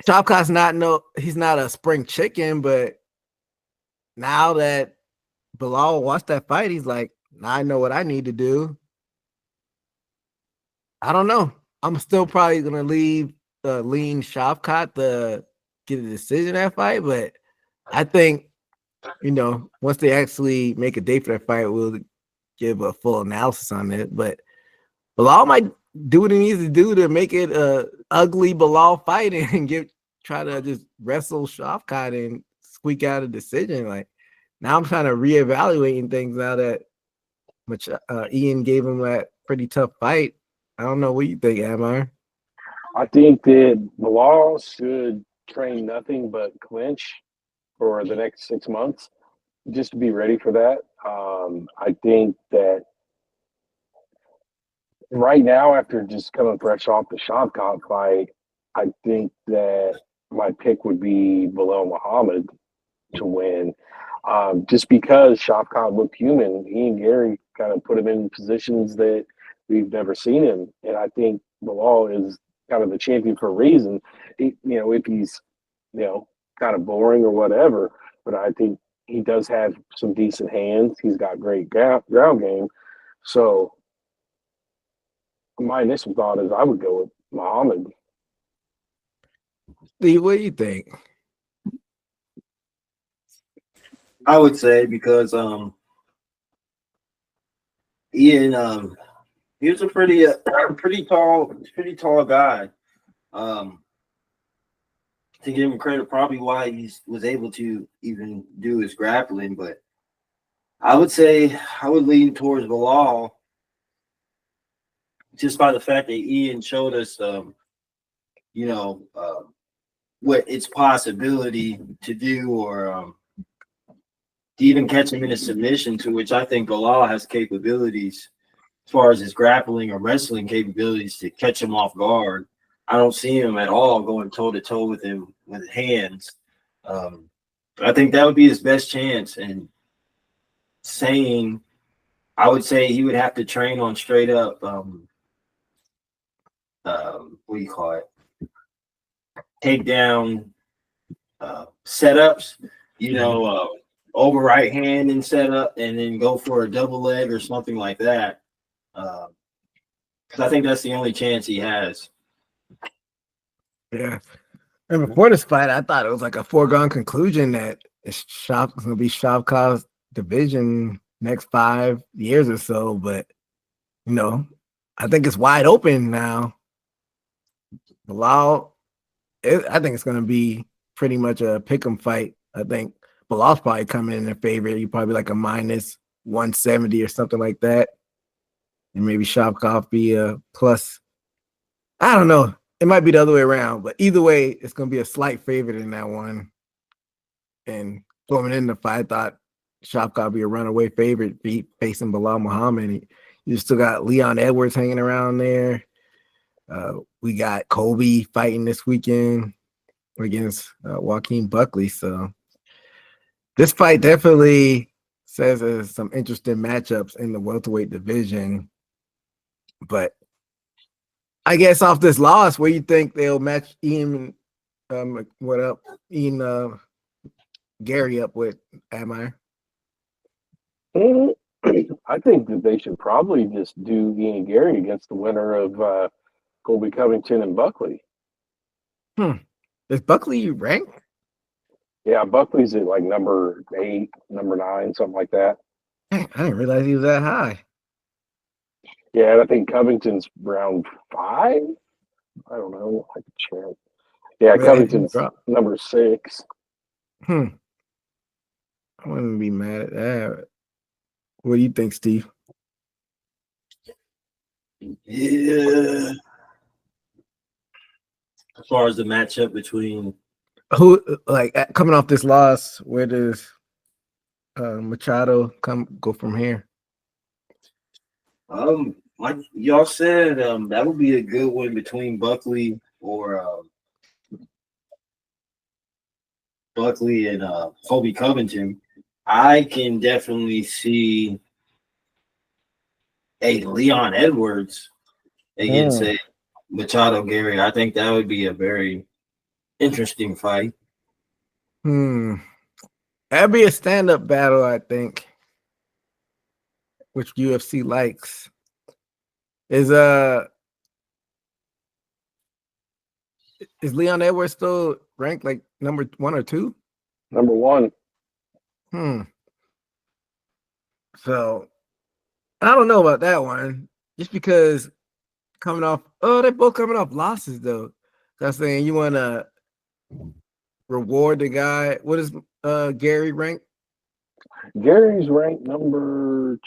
Shavkat's he's not a spring chicken, but now that Bilal watched that fight, he's like, now I know what I need to do. I don't know. I'm still probably gonna lean Shavkat to get a decision that fight, but I think once they actually make a date for that fight, we'll give a full analysis on it. But Bilal might do what he needs to do to make it a ugly Bilal fight and try to just wrestle Shavkat and squeak out a decision. Like now, I'm trying to reevaluating things now that Ian gave him that pretty tough fight. I don't know what you think, Amar. I think that Bilal should train nothing but clinch for the next 6 months just to be ready for that. I think that right now, after just coming fresh off the Shavkat fight, I think that my pick would be Bilal Muhammad to win. Just because Shavkat looked human, Ian Gary kind of put him in positions that we've never seen him. And I think Bilal is kind of the champion for a reason. If he's, kind of boring or whatever. But I think he does have some decent hands. He's got great ground game. So my initial thought is I would go with Muhammad. Steve, what do you think? I would say because Ian he was a pretty tall guy. To give him credit, probably why he was able to even do his grappling, but I would say I would lean towards Bilal just by the fact that Ian showed us, what its possibility to do, or to even catch him in a submission, to which I think Bilal has capabilities as far as his grappling or wrestling capabilities to catch him off guard. I don't see him at all going toe to toe with him with hands. I think that would be his best chance. And I would say he would have to train on straight up, what do you call it? Takedown setups, over right hand and set up, and then go for a double leg or something like that. Because I think that's the only chance he has. Yeah. And before this fight, I thought it was like a foregone conclusion that it's going to be Shavkat's division next 5 years or so. But, I think it's wide open now. Bilal, I think it's going to be pretty much a pick'em fight. I think Bilal's probably coming in their favor. You probably like a minus 170 or something like that. And maybe Shavkat be a plus. I don't know. It might be the other way around, but either way, it's going to be a slight favorite in that one. And going in the fight, I thought Shavkat would be a runaway favorite facing Bilal Muhammad. You still got Leon Edwards hanging around there. We got Kobe fighting this weekend against Joaquin Buckley. So this fight definitely says there's some interesting matchups in the welterweight division. But I guess off this loss, where you think they'll match Ian Gary up with, Amir? I think that they should probably just do Ian Gary against the winner of Colby Covington and Buckley. Is Buckley ranked? Yeah, Buckley's at like number 8, number 9, something like that. I didn't realize he was that high. Yeah, and I think Covington's round 5. I don't know. I could check. Yeah, Covington's number 6. I wouldn't be mad at that. What do you think, Steve? Yeah. As far as the matchup between who, like, coming off this loss, where does Machado go from here? Like y'all said, that would be a good one between Buckley and Colby Covington. I can definitely see a Leon Edwards against a Machado Gary. I think that would be a very interesting fight. That'd be a stand-up battle, I think, which UFC likes. Is Leon Edwards still ranked like number 1 or 2? Number 1. So I don't know about that one, just because they're both coming off losses though. That's saying you want to reward the guy. What is Gary ranked? Gary's ranked number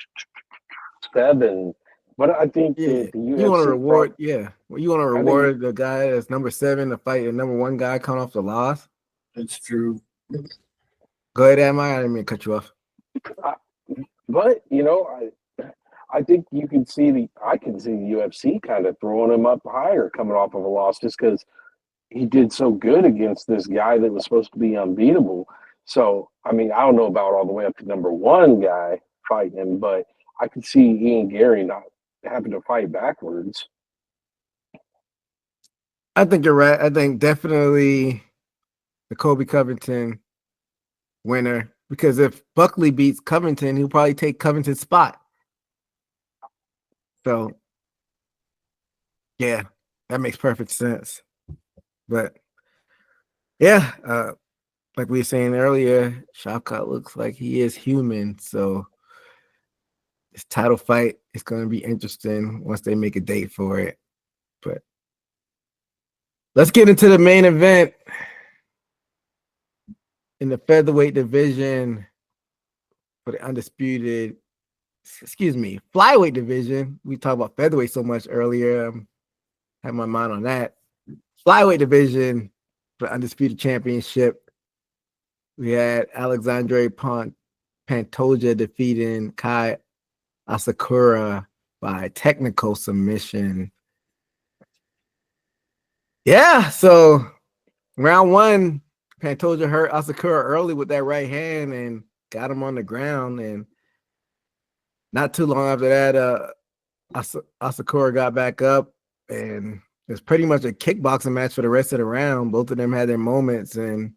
7, but I think the UFC you want to reward. Well, you want to reward the guy that's number 7 to fight the number 1 guy coming off the loss. That's true. Go ahead, Am I didn't mean to cut you off. But I think I can see the UFC kind of throwing him up higher coming off of a loss, just because he did so good against this guy that was supposed to be unbeatable. So, I mean, I don't know about all the way up to number 1 guy fighting him, but I could see Ian Gary not having to fight backwards. I think you're right. I think definitely the Colby Covington winner because if Buckley beats Covington, he'll probably take Covington's spot. So, yeah, that makes perfect sense. But yeah, like we were saying earlier, Shavkat looks like he is human. So this title fight is going to be interesting once they make a date for it. But let's get into the main event in the featherweight division for the flyweight division. We talked about featherweight so much earlier. Had my mind on that. Flyweight division for the undisputed championship. We had Alexandre Pantoja defeating Kai Asakura by technical submission. Yeah, so round one, Pantoja hurt Asakura early with that right hand and got him on the ground. And not too long after that, Asakura got back up, and it was pretty much a kickboxing match for the rest of the round. Both of them had their moments. And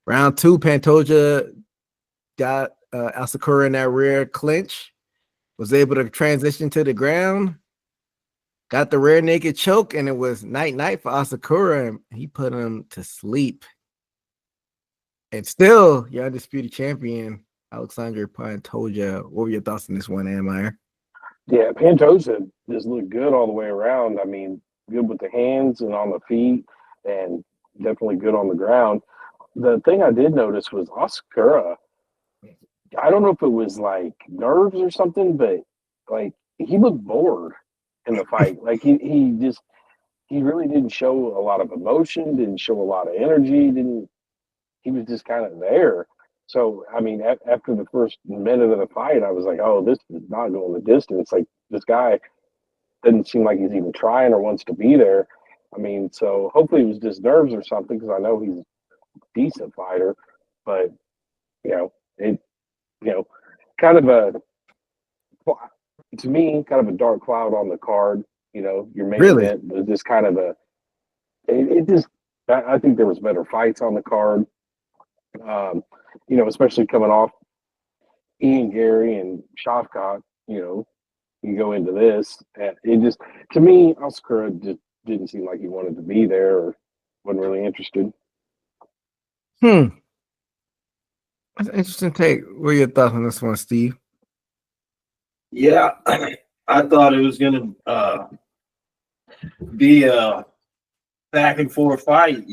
round two, Pantoja got Asakura in that rear clinch, was able to transition to the ground, got the rear naked choke, and it was night for Asakura, and he put him to sleep. And still, your undisputed champion, Alexandre Pantoja. What were your thoughts on this one, Amire? Yeah, Pantoja just looked good all the way around. I mean, good with the hands and on the feet, and definitely good on the ground. The thing I did notice was Asakura. I don't know if it was like nerves or something, but like he looked bored in the fight. Like he really didn't show a lot of emotion, didn't show a lot of energy, didn't he was just kind of there. So I mean, after the first minute of the fight, I was like, "Oh, this is not going the distance." Like this guy doesn't seem like he's even trying or wants to be there. I mean, so hopefully it was just nerves or something because I know he's a decent fighter, but it kind of to me, kind of a dark cloud on the card. Your main Really? event was just kind of it just. I think there was better fights on the card. Especially coming off Ian Gary and Shavkat, you go into this. And it just, to me, Oscar just didn't seem like he wanted to be there or wasn't really interested. That's an interesting take. What are your thoughts on this one, Steve? Yeah, I thought it was going to be a back and forth fight,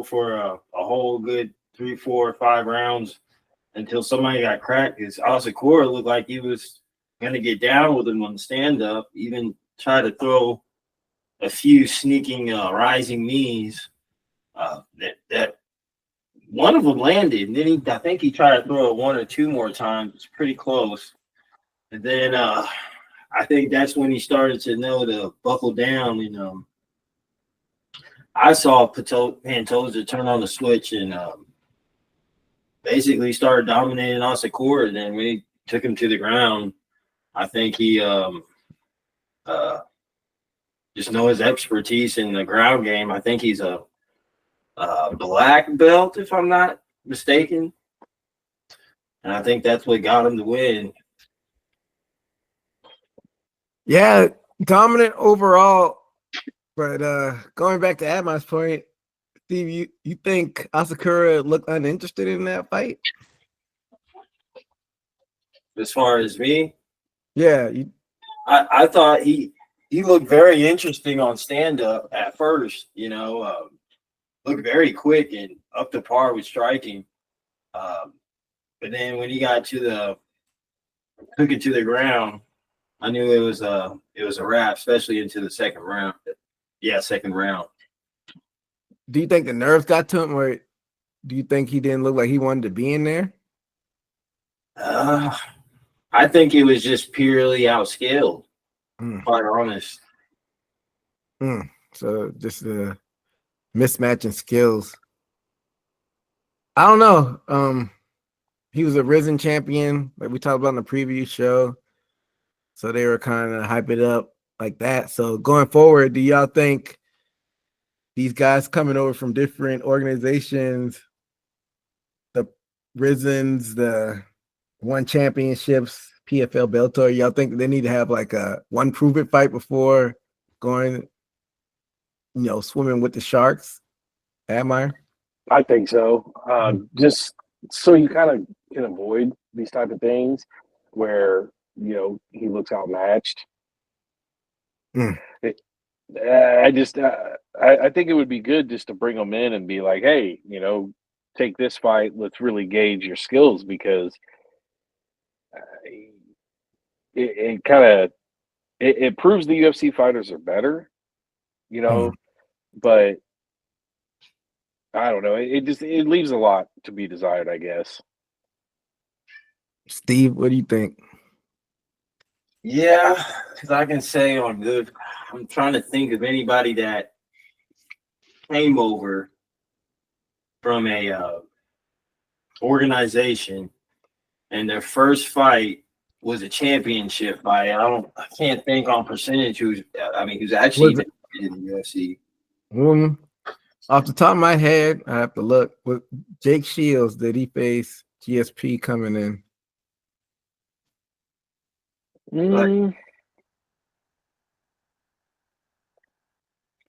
for a whole good 3, 4, 5 rounds until somebody got cracked. Because Asakura looked like he was going to get down with him on the stand-up, even try to throw a few sneaking rising knees that one of them landed. And then I think he tried to throw it 1 or 2 more times. It's pretty close. And then I think that's when he started to know to buckle down. I saw Pantoja turn on the switch and basically started dominating Asakura. And then when he took him to the ground, I think he just know his expertise in the ground game. I think he's a black belt, if I'm not mistaken. And I think that's what got him to win. Yeah, dominant overall. But going back to Adam's point, Steve, you think Asakura looked uninterested in that fight? As far as me? Yeah. I thought he looked very interesting on stand-up at first, looked very quick and up to par with striking. But then when he got took it to the ground, I knew it was a wrap, especially into the second round. Yeah, second round. Do you think the nerves got to him, or do you think he didn't look like he wanted to be in there? I think he was just purely outskilled, quite honest. So just a mismatch in skills. I don't know. He was a risen champion, like we talked about in the preview show. So they were kind of hype it up like that. So going forward, do y'all think these guys coming over from different organizations, Rizen's, the one championships, PFL Bellator. Y'all think they need to have like a one prove it fight before going, swimming with the sharks? Admire? I think so. Just so you kind of can avoid these type of things where he looks outmatched. Mm. I think it would be good just to bring them in and be like, hey, take this fight. Let's really gauge your skills, because it kind of it proves the UFC fighters are better, but I don't know. It leaves a lot to be desired, I guess. Steve, what do you think? Yeah, because I can say on good. I'm trying to think of anybody that came over from a organization and their first fight was a championship fight. I can't think on percentage who's actually even in the UFC. Off the top of my head, I have to look. With Jake Shields, did he face GSP coming in?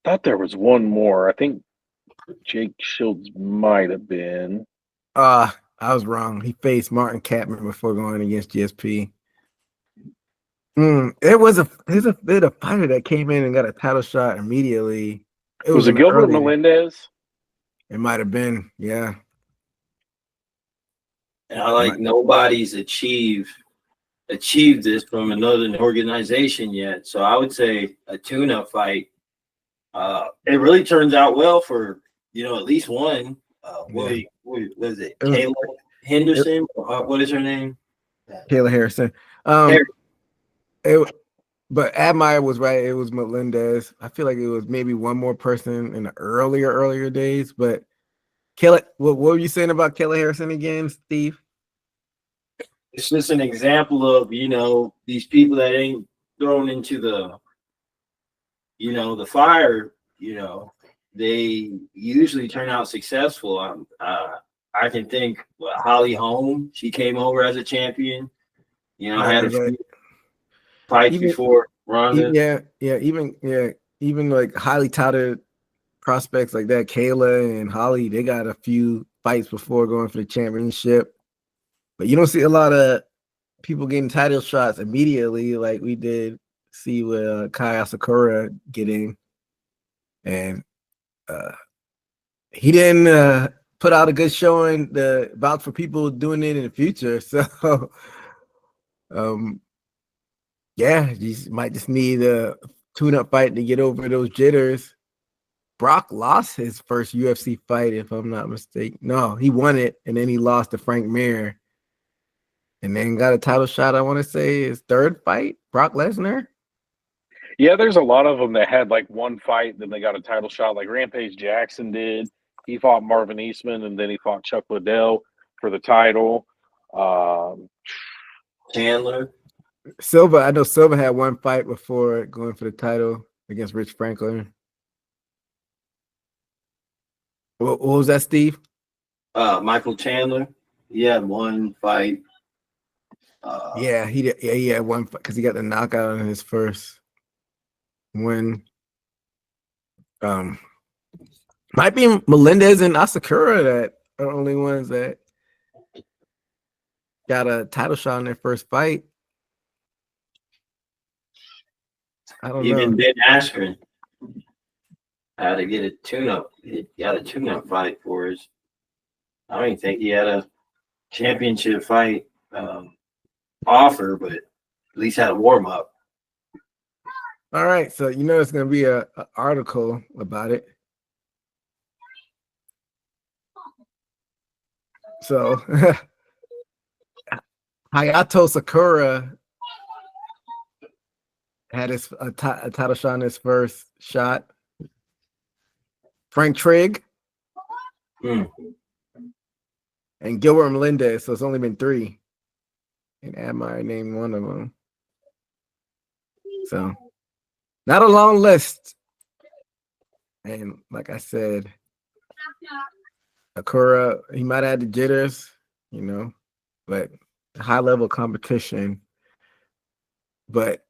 Thought there was one more. I think Jake Shields might have been. I was wrong. He faced Martin Kampman before going against GSP. There's a bit of fighter that came in and got a title shot immediately. Was it Gilbert Melendez? It might have been, yeah. And nobody's achieved this from another organization yet. So I would say a tune-up fight. It really turns out well for at least one. What was it? Kayla Henderson? What is her name? Kayla Harrison. But Admire was right. It was Melendez. I feel like it was maybe one more person in the earlier days. But Kayla, what were you saying about Kayla Harrison again, Steve? It's just an example of these people that ain't thrown into the the fire. They usually turn out successful. I can think Holly Holm. She came over as a champion. Had a few fights before Ronda. Even like highly touted prospects like that, Kayla and Holly, they got a few fights before going for the championship. But you don't see a lot of people getting title shots immediately like we did see with Kai Asakura getting. And he didn't put out a good showing about for people doing it in the future. So you might just need a tune-up fight to get over those jitters. Brock lost his first UFC fight, if I'm not mistaken. No, he won it, and then he lost to Frank Mir, and then got a title shot. I want to say his third fight, Brock Lesnar. Yeah, there's a lot of them that had like one fight, then they got a title shot, like Rampage Jackson did. He fought Marvin Eastman, and then he fought Chuck Liddell for the title. Chandler. Silva, I know Silva had one fight before going for the title against Rich Franklin. What was that, Steve? Michael Chandler. He had one fight. He had one fight because he got the knockout in his first win. Might be Melendez and Asakura that are the only ones that got a title shot in their first fight. I don't know. Even Ben Askren had to get a tune-up. He got a tune-up fight for his. I don't even think he had a championship fight offer, but at least had a warm-up. All right, so it's going to be a article about it. So Hayato Sakura had a title shot in his first shot. Frank Trigg and Gilbert Melendez. So it's only been 3. And Admire named one of them. So not a long list. And like I said, Akura, he might have had the jitters. but high level competition. But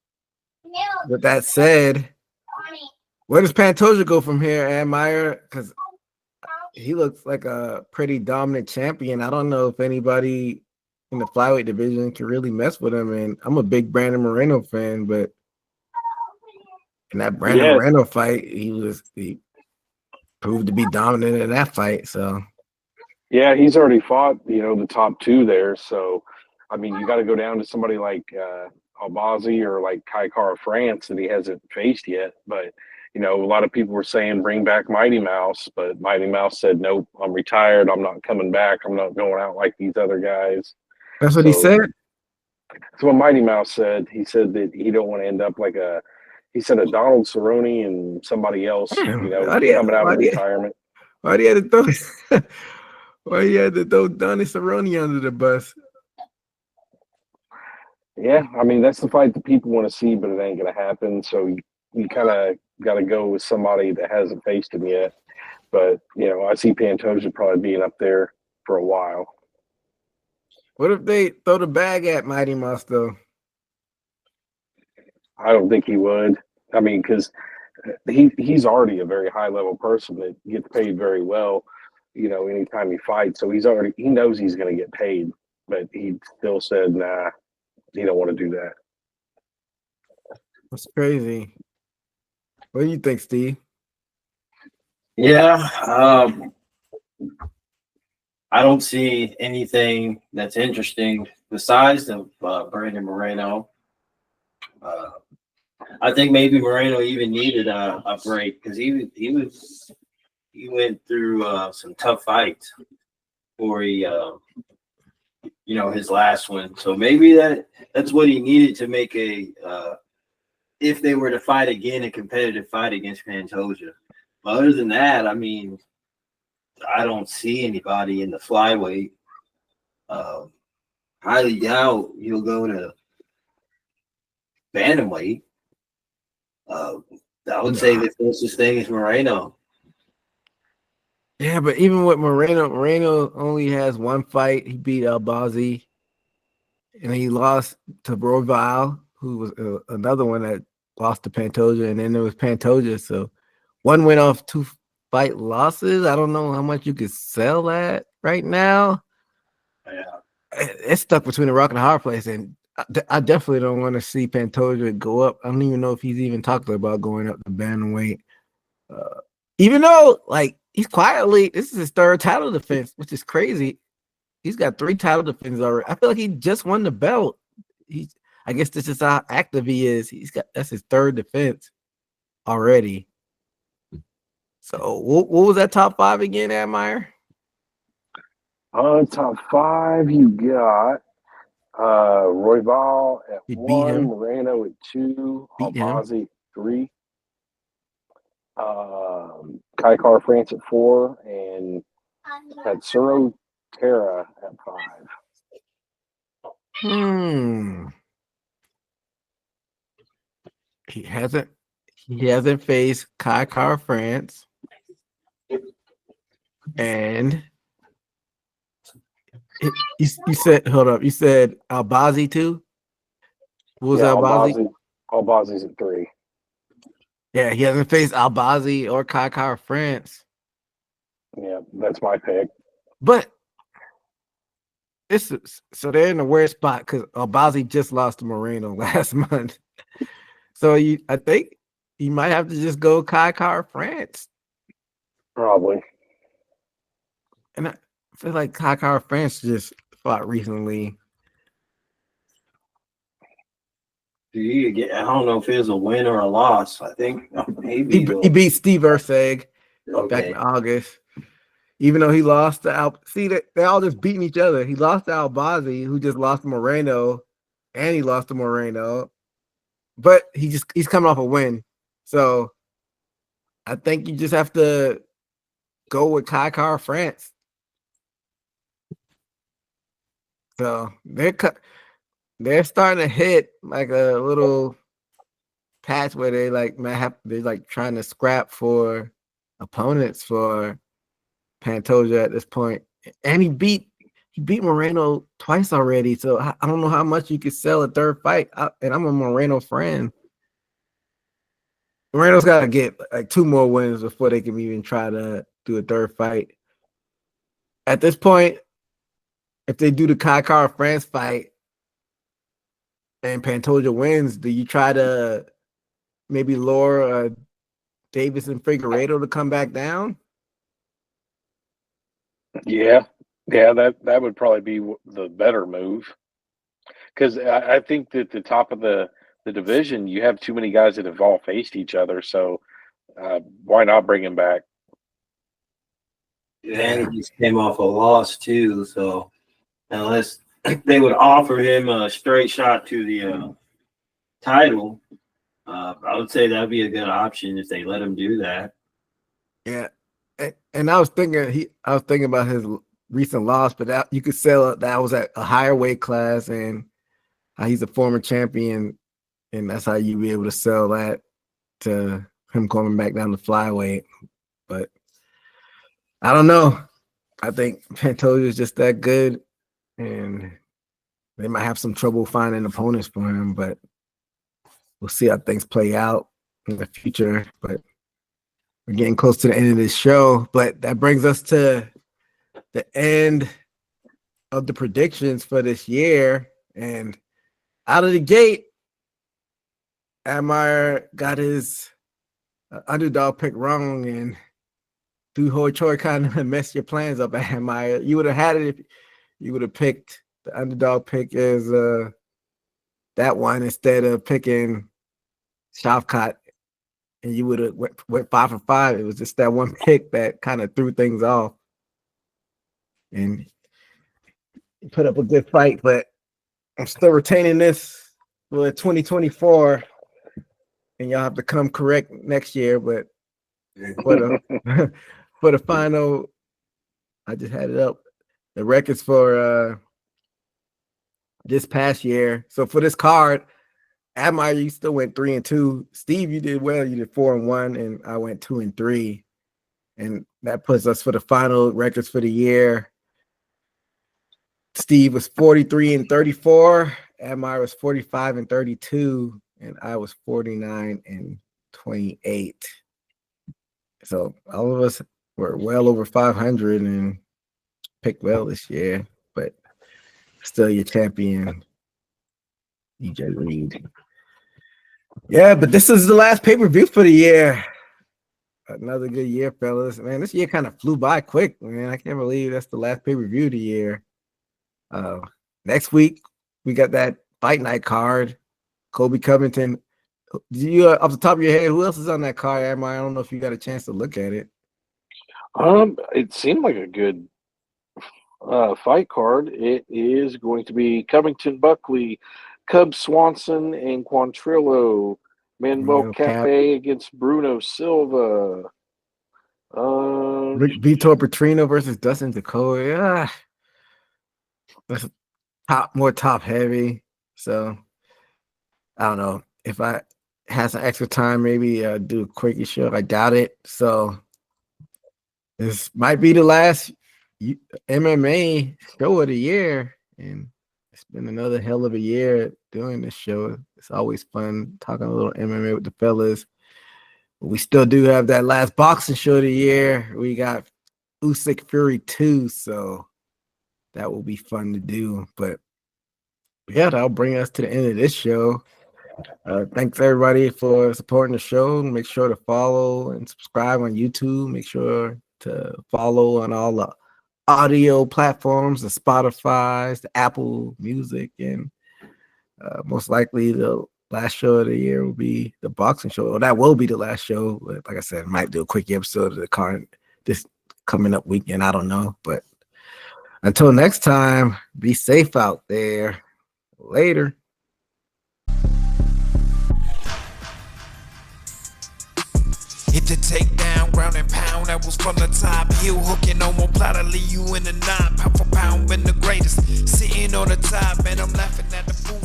with that said, where does Pantoja go from here, Admire? Because he looks like a pretty dominant champion. I don't know if anybody in the flyweight division can really mess with him. And I'm a big Brandon Moreno fan, but in that Brandon Moreno fight, he proved to be dominant in that fight. So yeah, he's already fought, the top two there. So, I mean, you got to go down to somebody like Albazi or like Kai Kara France that he hasn't faced yet. But, a lot of people were saying bring back Mighty Mouse, but Mighty Mouse said, nope, I'm retired. I'm not coming back. I'm not going out like these other guys. That's what he said? That's what Mighty Mouse said. He said that he don't want to end up like a Donald Cerrone and somebody else, coming out of retirement. Why do you have to throw Why you had to throw Donnie Cerrone under the bus? Yeah, I mean, that's the fight that people want to see, but it ain't going to happen. So you kind of got to go with somebody that hasn't faced him yet. But, I see Pantoja probably being up there for a while. What if they throw the bag at Mighty Mouse, though? I don't think he would. I mean, because he's already a very high-level person that gets paid very well, anytime he fights. So he knows he's going to get paid, but he still said, nah, he don't want to do that. That's crazy. What do you think, Steve? Yeah, I don't see anything that's interesting besides the Brandon Moreno. I think maybe Moreno even needed a break because he went through some tough fights for his last one. So maybe that's what he needed to make if they were to fight again, a competitive fight against Pantoja. But other than that, I mean, I don't see anybody in the flyweight. Highly doubt he'll go to bantamweight. I would say the closest thing is Moreno. Yeah, but even with Moreno only has one fight. He beat Albazi, and he lost to Royval, who was another one that lost to Pantoja, and then there was Pantoja. So one went off 2 fight losses. I don't know how much you could sell that right now. Yeah, it's stuck between a rock and a hard place, and I definitely don't want to see Pantoja go up. I don't even know if he's even talking about going up to bantamweight. Even though, like, he's quietly, this is his 3rd title defense, which is crazy. He's got 3 title defenses already. I feel like he just won the belt. I guess this is how active he is. That's his 3rd defense already. So what was that top 5 again, Admire? Top 5, you got Royval at 1, Moreno at 2, Albazi at 3, Kai Kara France at 4, and Tatsuro Terra at 5. He hasn't faced Kai Kara France, and you said, hold up, you said Albazi too? What was Albazi? Albazi's at 3. Yeah, he hasn't faced Albazi or Kai Kara France. Yeah, that's my pick. But so they're in a weird spot because Albazi just lost to Moreno last month. So I think you might have to just go Kai Kara France. Probably. And I feel like Kai Kara France just fought recently. I don't know if it was a win or a loss. I think maybe he beat Steve Erceg back in August. Even though he lost to they're all just beating each other. He lost to Albazi, who just lost to Moreno, and he lost to Moreno. But he's coming off a win. So I think you just have to go with Kai Kara France. So they're starting to hit like a little patch where they're like trying to scrap for opponents for Pantoja at this point. And he beat he beat Moreno twice already. So I don't know how much you could sell a third fight. And I'm a Moreno friend. Moreno's got to get like 2 more wins before they can even try to do a third fight. At this point, if they do the Kai Kara France fight and Pantoja wins, do you try to maybe lure Davis and Figueiredo to come back down? Yeah, that would probably be the better move, because I think that the top of the division, you have too many guys that have all faced each other. So why not bring him back? And he just came off a loss too, so unless they would offer him a straight shot to the title, I would say that'd be a good option if they let him do that. Yeah, and I was thinking about his recent loss, but you could sell that was at a higher weight class, and he's a former champion, and that's how you be able to sell that to him coming back down to flyweight. But I don't know. I think Pantoja is just that good, and they might have some trouble finding opponents for him, but we'll see how things play out in the future. But we're getting close to the end of this show, but that brings us to the end of the predictions for this year. And out of the gate, Admire got his underdog pick wrong, and Du Ho Choi kind of messed your plans up, Admire. You would have had it if you would have picked the underdog pick as that one instead of picking Shavkat, and you would have went 5 for 5. It was just that one pick that kind of threw things off, and put up a good fight. But I'm still retaining this for 2024, and y'all have to come correct next year. But for the final, I just had it up. The records for this past year. So for this card, Admire, you still went 3-2. Steve, you did well. You did 4-1, and I went 2-3. And that puts us for the final records for the year. Steve was 43-34. Admire was 45-32, and I was 49-28. So all of us were well over 500 and picked well this year, but still your champion, DJ Reed. Yeah, but this is the last pay-per-view for the year. Another good year, fellas. Man, this year kind of flew by quick, man. I can't believe that's the last pay-per-view of the year. Next week, we got that fight night card. Kobe Covington. Do you, off the top of your head, who else is on that card, Am I don't know if you got a chance to look at it. It seemed like a good fight card. It is going to be Covington Buckley, Cub Swanson, and Quantrillo. Manuel Cafe against Bruno Silva. Vitor Petrino versus Dustin Tacoma. Yeah, that's more top heavy. So I don't know if I had some extra time, maybe do a quickie show. I doubt it. So this might be the last MMA show of the year, and it's been another hell of a year doing this show. It's always fun talking a little MMA with the fellas. But we still do have that last boxing show of the year. We got Usyk Fury 2, so that will be fun to do. But yeah, that'll bring us to the end of this show. Thanks everybody for supporting the show. Make sure to follow and subscribe on YouTube. Make sure to follow on all the audio platforms, the Spotify's, the Apple Music, and most likely the last show of the year will be the boxing show. Well, that will be the last show. But like I said, I might do a quick episode of the card this coming up weekend. I don't know. But until next time, be safe out there. Later. Hit the takedown, ground and pound, that was from the top. Heel hooking, no more plot, I leave you in the knot. Pound for pound, been the greatest. Sitting on the top, man, I'm laughing at the fool.